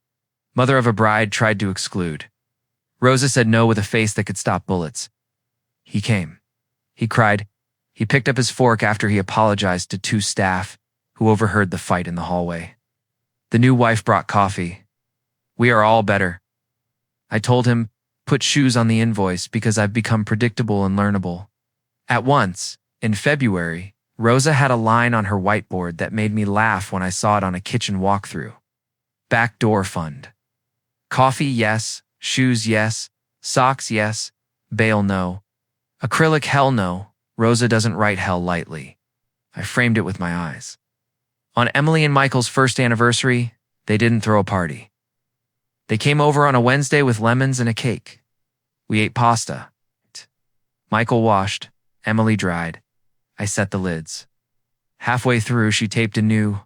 Mother of a bride tried to exclude. Rosa said no with a face that could stop bullets. He came. He cried. He picked up his fork after he apologized to two staff who overheard the fight in the hallway. The new wife brought coffee. We are all better. I told him, put shoes on the invoice because I've become predictable and learnable. At once, in February, Rosa had a line on her whiteboard that made me laugh when I saw it on a kitchen walkthrough. Backdoor fund. Coffee, yes. Shoes, yes. Socks, yes. Bail, no. Acrylic, hell no. Rosa doesn't write hell lightly. I framed it with my eyes. On Emily and Michael's first anniversary, they didn't throw a party. They came over on a Wednesday with lemons and a cake. We ate pasta. Michael washed. Emily dried. I set the lids. Halfway through, she taped a new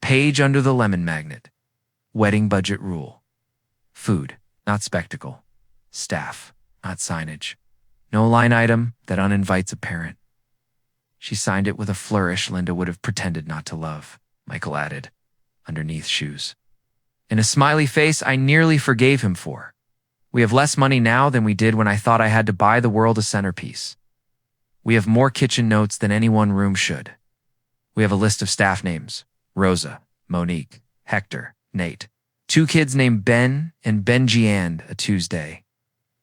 page under the lemon magnet. Wedding budget rule. Food, not spectacle. Staff, not signage. No line item that uninvites a parent. She signed it with a flourish Linda would have pretended not to love, Michael added, underneath shoes. In a smiley face I nearly forgave him for. We have less money now than we did when I thought I had to buy the world a centerpiece. We have more kitchen notes than any one room should. We have a list of staff names: Rosa, Monique, Hector, Nate. 2 kids named Ben and Benji and a Tuesday.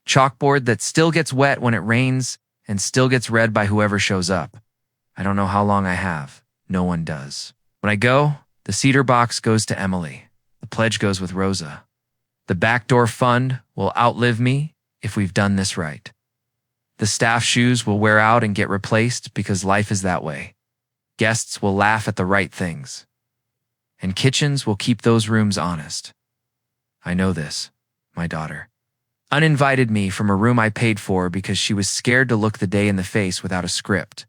Chalkboard that still gets wet when it rains and still gets read by whoever shows up. I don't know how long I have. No one does. When I go, the cedar box goes to Emily. The pledge goes with Rosa. The backdoor fund will outlive me if we've done this right. The staff shoes will wear out and get replaced because life is that way. Guests will laugh at the right things. And kitchens will keep those rooms honest. I know this, my daughter. Uninvited me from a room I paid for because she was scared to look the day in the face without a script.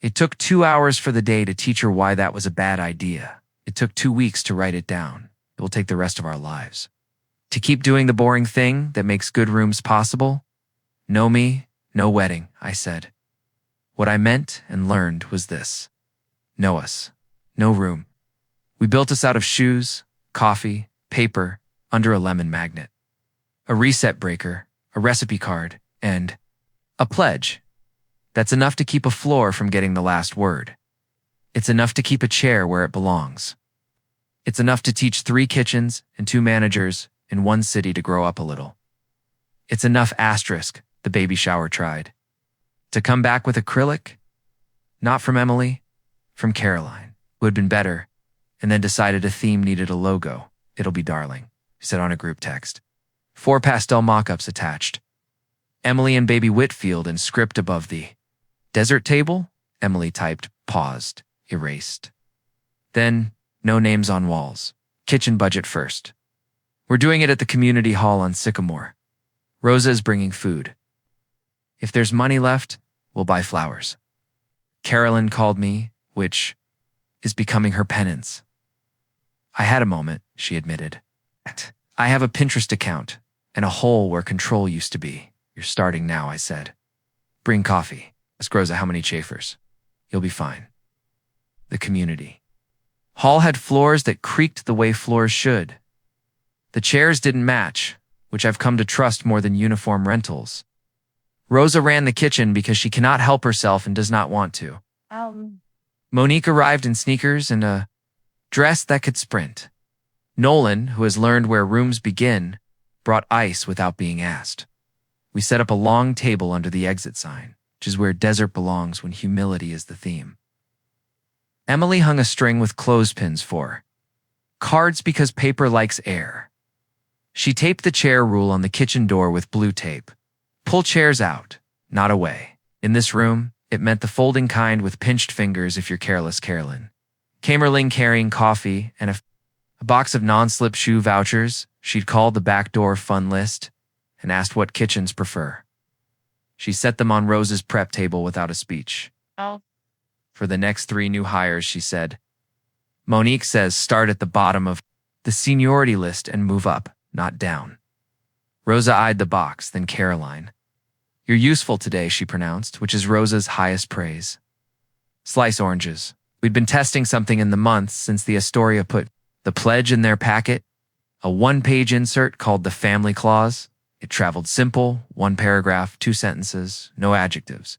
It took 2 hours for the day to teach her why that was a bad idea. It took 2 weeks to write it down. It will take the rest of our lives. To keep doing the boring thing that makes good rooms possible? No me, no wedding, I said. What I meant and learned was this. Know us. No room. We built us out of shoes, coffee, paper, under a lemon magnet. A reset breaker, a recipe card, and a pledge. That's enough to keep a floor from getting the last word. It's enough to keep a chair where it belongs. It's enough to teach 3 kitchens and 2 managers in 1 city to grow up a little. It's enough asterisk, the baby shower tried. To come back with acrylic? Not from Emily, from Caroline, who had been better, and then decided a theme needed a logo. It'll be darling, she said on a group text. 4 pastel mock-ups attached. Emily and baby Whitfield in script above the desert table, Emily typed, paused, erased. Then, no names on walls. Kitchen budget first. We're doing it at the community hall on Sycamore. Rosa is bringing food. If there's money left, we'll buy flowers. Carolyn called me, which is becoming her penance. I had a moment, she admitted. I have a Pinterest account and a hole where control used to be. You're starting now, I said. Bring coffee. Ask Rosa how many chafers. You'll be fine. The community. Hall had floors that creaked the way floors should. The chairs didn't match, which I've come to trust more than uniform rentals. Rosa ran the kitchen because she cannot help herself and does not want to. Monique arrived in sneakers and a dress that could sprint. Nolan, who has learned where rooms begin, brought ice without being asked. We set up a long table under the exit sign, which is where desert belongs when humility is the theme. Emily hung a string with clothespins for cards because paper likes air. She taped the chair rule on the kitchen door with blue tape. Pull chairs out, not away. In this room, it meant the folding kind with pinched fingers if you're careless, Carolyn. Kamerling carrying coffee and a box of non-slip shoe vouchers she'd called the backdoor fun list and asked what kitchens prefer. She set them on Rosa's prep table without a speech. Oh, For the next 3 new hires, she said, Monique says start at the bottom of the seniority list and move up, not down. Rosa eyed the box, then Caroline. You're useful today, she pronounced, which is Rosa's highest praise. Slice oranges. We'd been testing something in the months since the Astoria put the pledge in their packet, a 1-page insert called the family clause. It traveled simple, 1 paragraph, 2 sentences, no adjectives.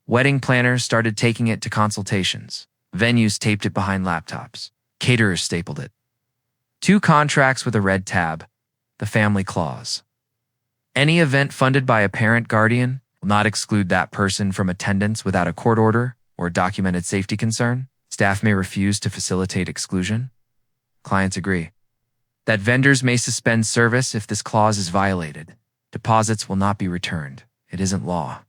Wedding planners started taking it to consultations. Venues taped it behind laptops. Caterers stapled it. 2 contracts with a red tab, the family clause. Any event funded by a parent guardian will not exclude that person from attendance without a court order or documented safety concern. Staff may refuse to facilitate exclusion. Clients agree. That vendors may suspend service if this clause is violated. Deposits will not be returned. It isn't law.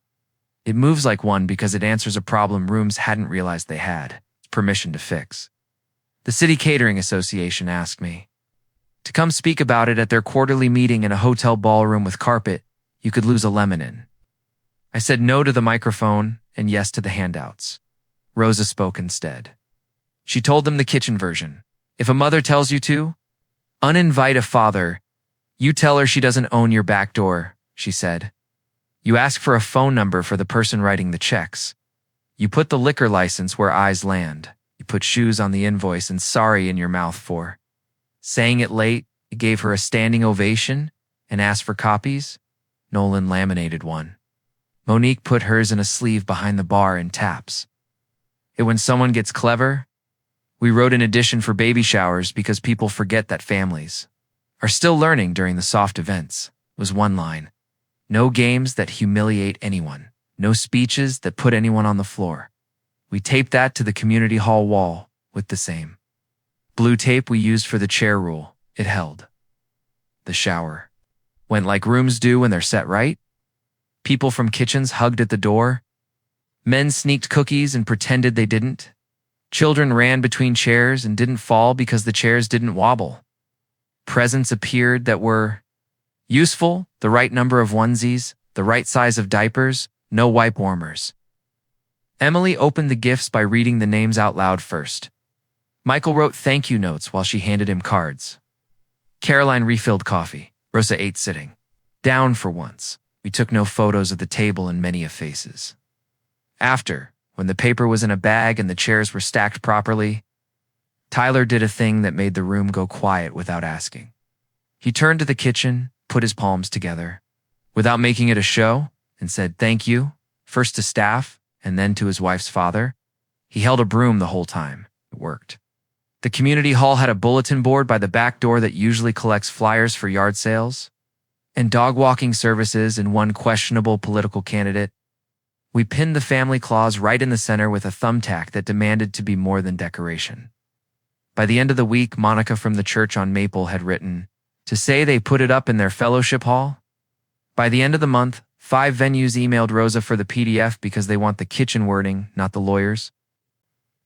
It moves like one because it answers a problem rooms hadn't realized they had. It's permission to fix. The City Catering Association asked me to come speak about it at their quarterly meeting in a hotel ballroom with carpet you could lose a lemon in. I said no to the microphone and yes to the handouts. Rosa spoke instead. She told them the kitchen version. If a mother tells you to, uninvite a father. You tell her she doesn't own your back door, she said. You ask for a phone number for the person writing the checks. You put the liquor license where eyes land. You put shoes on the invoice and sorry in your mouth for saying it late. It gave her a standing ovation and asked for copies. Nolan laminated one. Monique put hers in a sleeve behind the bar in taps. When someone gets clever, we wrote an edition for baby showers because people forget that families are still learning during the soft events. Was 1 line. No games that humiliate anyone. No speeches that put anyone on the floor. We taped that to the community hall wall with the same blue tape we used for the chair rule. It held. The shower went like rooms do when they're set right. People from kitchens hugged at the door. Men sneaked cookies and pretended they didn't. Children ran between chairs and didn't fall because the chairs didn't wobble. Presents appeared that were useful, the right number of onesies, the right size of diapers, no wipe warmers. Emily opened the gifts by reading the names out loud first. Michael wrote thank you notes while she handed him cards. Caroline refilled coffee. Rosa ate sitting down for once. We took no photos of the table and many of faces. After, when the paper was in a bag and the chairs were stacked properly, Tyler did a thing that made the room go quiet without asking. He turned to the kitchen, put his palms together, without making it a show, and said thank you, first to staff and then to his wife's father. He held a broom the whole time. It worked. The community hall had a bulletin board by the back door that usually collects flyers for yard sales and dog walking services and one questionable political candidate. We pinned the family clause right in the center with a thumbtack that demanded to be more than decoration. By the end of the week, Monica from the church on Maple had written to say they put it up in their fellowship hall. By the end of the month, 5 venues emailed Rosa for the PDF because they want the kitchen wording, not the lawyers.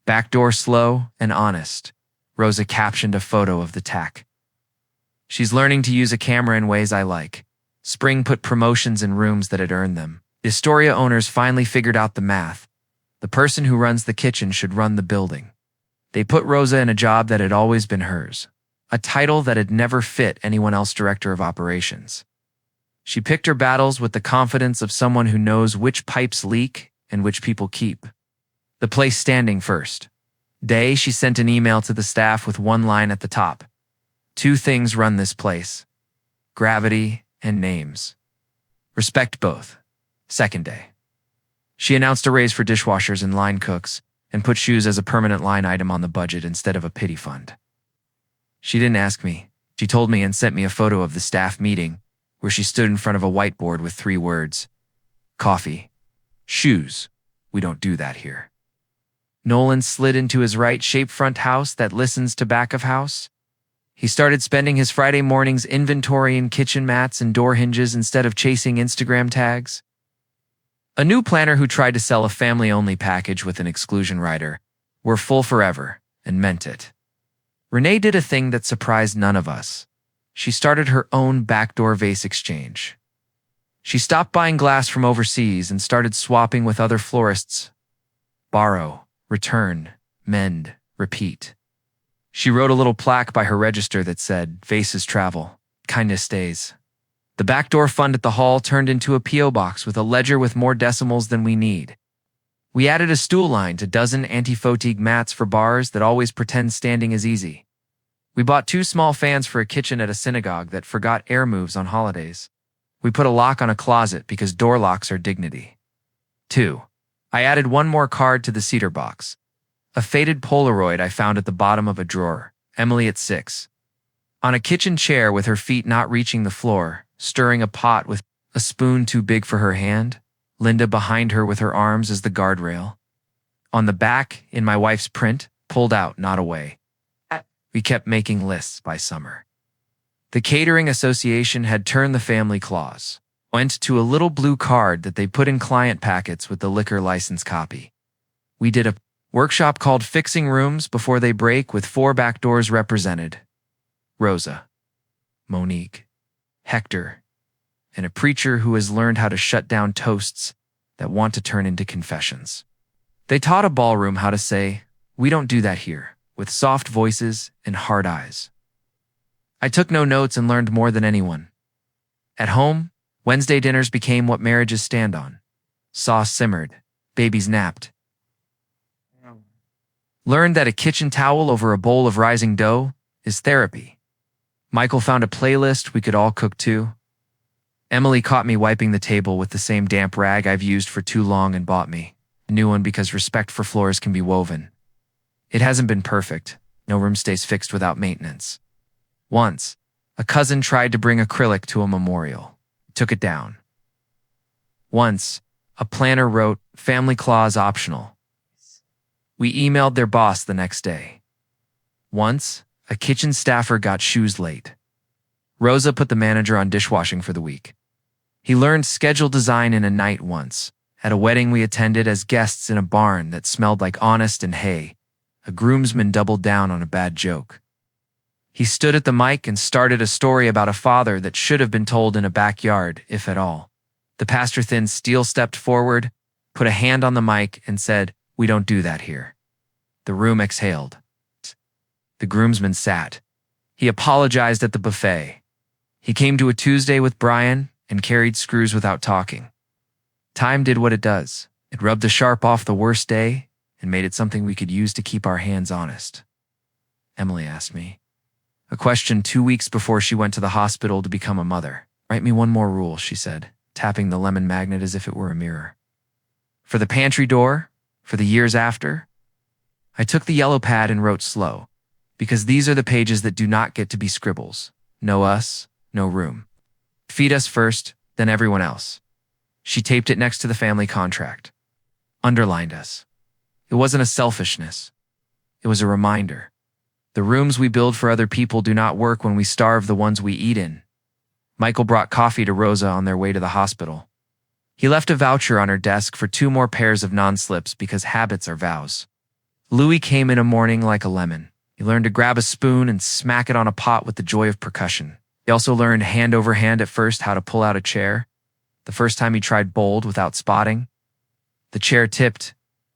Backdoor slow and honest. Rosa captioned a photo of the tack. She's learning to use a camera in ways I like. Spring put promotions in rooms that had earned them. The Astoria owners finally figured out the math. The person who runs the kitchen should run the building. They put Rosa in a job that had always been hers, a title that had never fit anyone else director of operations. She picked her battles with the confidence of someone who knows which pipes leak and which people keep. The place standing first. Day, she sent an email to the staff with 1 line at the top. 2 things run this place: gravity and names. Respect both. Second day. She announced a raise for dishwashers and line cooks and put shoes as a permanent line item on the budget instead of a pity fund. She didn't ask me. She told me and sent me a photo of the staff meeting where she stood in front of a whiteboard with 3 words: coffee, shoes. We don't do that here. Nolan slid into his right-shaped front house that listens to back of house. He started spending his Friday mornings inventorying kitchen mats and door hinges instead of chasing Instagram tags. A new planner who tried to sell a family-only package with an exclusion rider. We're full forever, and meant it. Renee did a thing that surprised none of us. She started her own backdoor vase exchange. She stopped buying glass from overseas and started swapping with other florists. Borrow, return, mend, repeat. She wrote a little plaque by her register that said, "Vases travel, kindness stays." The backdoor fund at the hall turned into a P.O. box with a ledger with more decimals than we need. We added a stool line to dozen anti-fatigue mats for bars that always pretend standing is easy. We bought 2 small fans for a kitchen at a synagogue that forgot air moves on holidays. We put a lock on a closet because door locks are dignity. 2. I added 1 more card to the cedar box. A faded Polaroid I found at the bottom of a drawer. Emily at 6. On a kitchen chair with her feet not reaching the floor, stirring a pot with a spoon too big for her hand. Linda behind her with her arms as the guardrail. On the back, in my wife's print, pulled out, not away. We kept making lists by summer. The Catering Association had turned the family clause. Went to a little blue card that they put in client packets with the liquor license copy. We did a workshop called Fixing Rooms Before They Break with 4 back doors represented. Rosa, Monique, Hector, and a preacher who has learned how to shut down toasts that want to turn into confessions. They taught a ballroom how to say, "We don't do that here," with soft voices and hard eyes. I took no notes and learned more than anyone. At home, Wednesday dinners became what marriages stand on. Sauce simmered, babies napped. Learned that a kitchen towel over a bowl of rising dough is therapy. Michael found a playlist we could all cook to. Emily caught me wiping the table with the same damp rag I've used for too long and bought me a new one because respect for floors can be woven. It hasn't been perfect. No room stays fixed without maintenance. Once, a cousin tried to bring acrylic to a memorial. Took it down. Once, a planner wrote, "Family clause optional." We emailed their boss the next day. Once, a kitchen staffer got shoes late. Rosa put the manager on dishwashing for the week. He learned schedule design in a night once, at a wedding we attended as guests in a barn that smelled like honest and hay. A groomsman doubled down on a bad joke. He stood at the mic and started a story about a father that should have been told in a backyard, if at all. The pastor thin steel stepped forward, put a hand on the mic, and said, "We don't do that here." The room exhaled. The groomsman sat. He apologized at the buffet. He came to a Tuesday with Brian and carried screws without talking. Time did what it does. It rubbed the sharp off the worst day and made it something we could use to keep our hands honest. Emily asked me a question 2 weeks before she went to the hospital to become a mother. "Write me 1 more rule," she said, tapping the lemon magnet as if it were a mirror. For the pantry door, for the years after, I took the yellow pad and wrote slow, because these are the pages that do not get to be scribbles. No us, no room. Feed us first, then everyone else. She taped it next to the family contract. Underlined us. It wasn't a selfishness. It was a reminder. The rooms we build for other people do not work when we starve the ones we eat in. Michael brought coffee to Rosa on their way to the hospital. He left a voucher on her desk for 2 more pairs of non-slips because habits are vows. Louis came in a morning like a lemon. He learned to grab a spoon and smack it on a pot with the joy of percussion. He also learned hand over hand at first how to pull out a chair. The first time he tried bold without spotting, the chair tipped,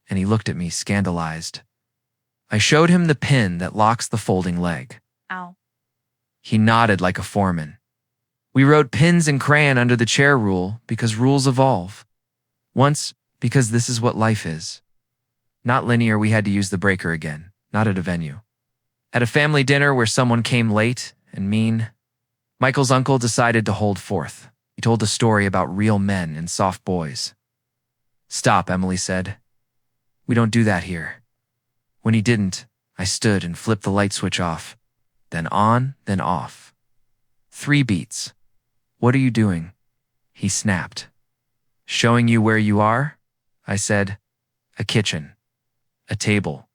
and he looked at me scandalized. I showed him the pin that locks the folding leg. Ow. He nodded like a foreman. We wrote pins in crayon under the chair rule because rules evolve. Once, because this is what life is. Not linear, we had to use the breaker again, not at a venue. At a family dinner where someone came late and mean, Michael's uncle decided to hold forth. He told a story about real men and soft boys. "Stop," Emily said. "We don't do that here." When he didn't, I stood and flipped the light switch off. Then on, then off. 3 beats. "What are you doing?" He snapped. "Showing you where you are?" I said. "A kitchen. A table.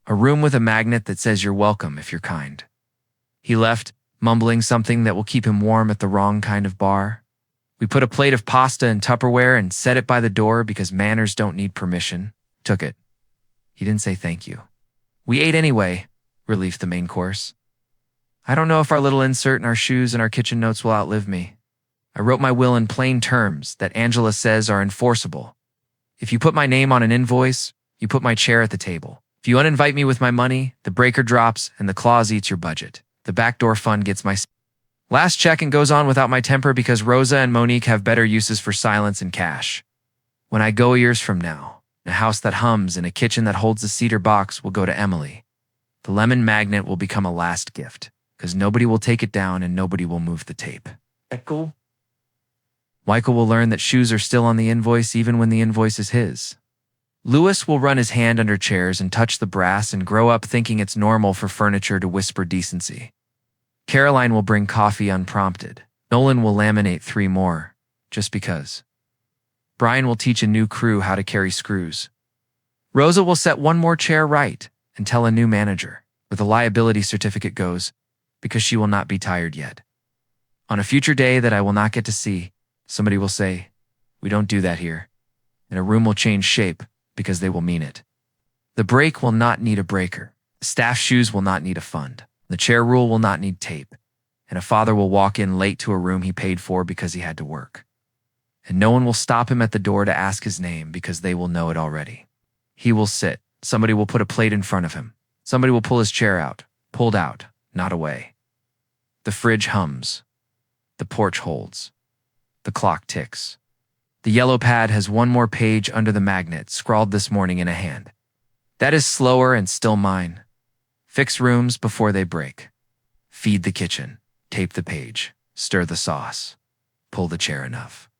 A room with a magnet that says you're welcome if you're kind." He left, mumbling something that will keep him warm at the wrong kind of bar. We put a plate of pasta in Tupperware and set it by the door because manners don't need permission. Took it. He didn't say thank you. We ate anyway, relief the main course. I don't know if our little insert in our shoes and our kitchen notes will outlive me. I wrote my will in plain terms that Angela says are enforceable. If you put my name on an invoice, you put my chair at the table. If you uninvite me with my money, the breaker drops and the clause eats your budget. The backdoor fund gets my last check and goes on without my temper because Rosa and Monique have better uses for silence and cash. When I go years from now, a house that hums and a kitchen that holds a cedar box will go to Emily. The lemon magnet will become a last gift because nobody will take it down and nobody will move the tape. Echo? Michael will learn that shoes are still on the invoice even when the invoice is his. Louis will run his hand under chairs and touch the brass and grow up thinking it's normal for furniture to whisper decency. Caroline will bring coffee unprompted. Nolan will laminate 3 more, just because. Brian will teach a new crew how to carry screws. Rosa will set 1 more chair right and tell a new manager where the liability certificate goes because she will not be tired yet. On a future day that I will not get to see, somebody will say, "We don't do that here," and a room will change shape because they will mean it. The brake will not need a breaker. The staff shoes will not need a fund. The chair rule will not need tape. And a father will walk in late to a room he paid for because he had to work. And no one will stop him at the door to ask his name because they will know it already. He will sit. Somebody will put a plate in front of him. Somebody will pull his chair out. Pulled out, not away. The fridge hums. The porch holds. The clock ticks. The yellow pad has 1 more page under the magnet scrawled this morning in a hand. That is slower and still mine. Fix rooms before they break. Feed the kitchen. Tape the page. Stir the sauce. Pull the chair enough.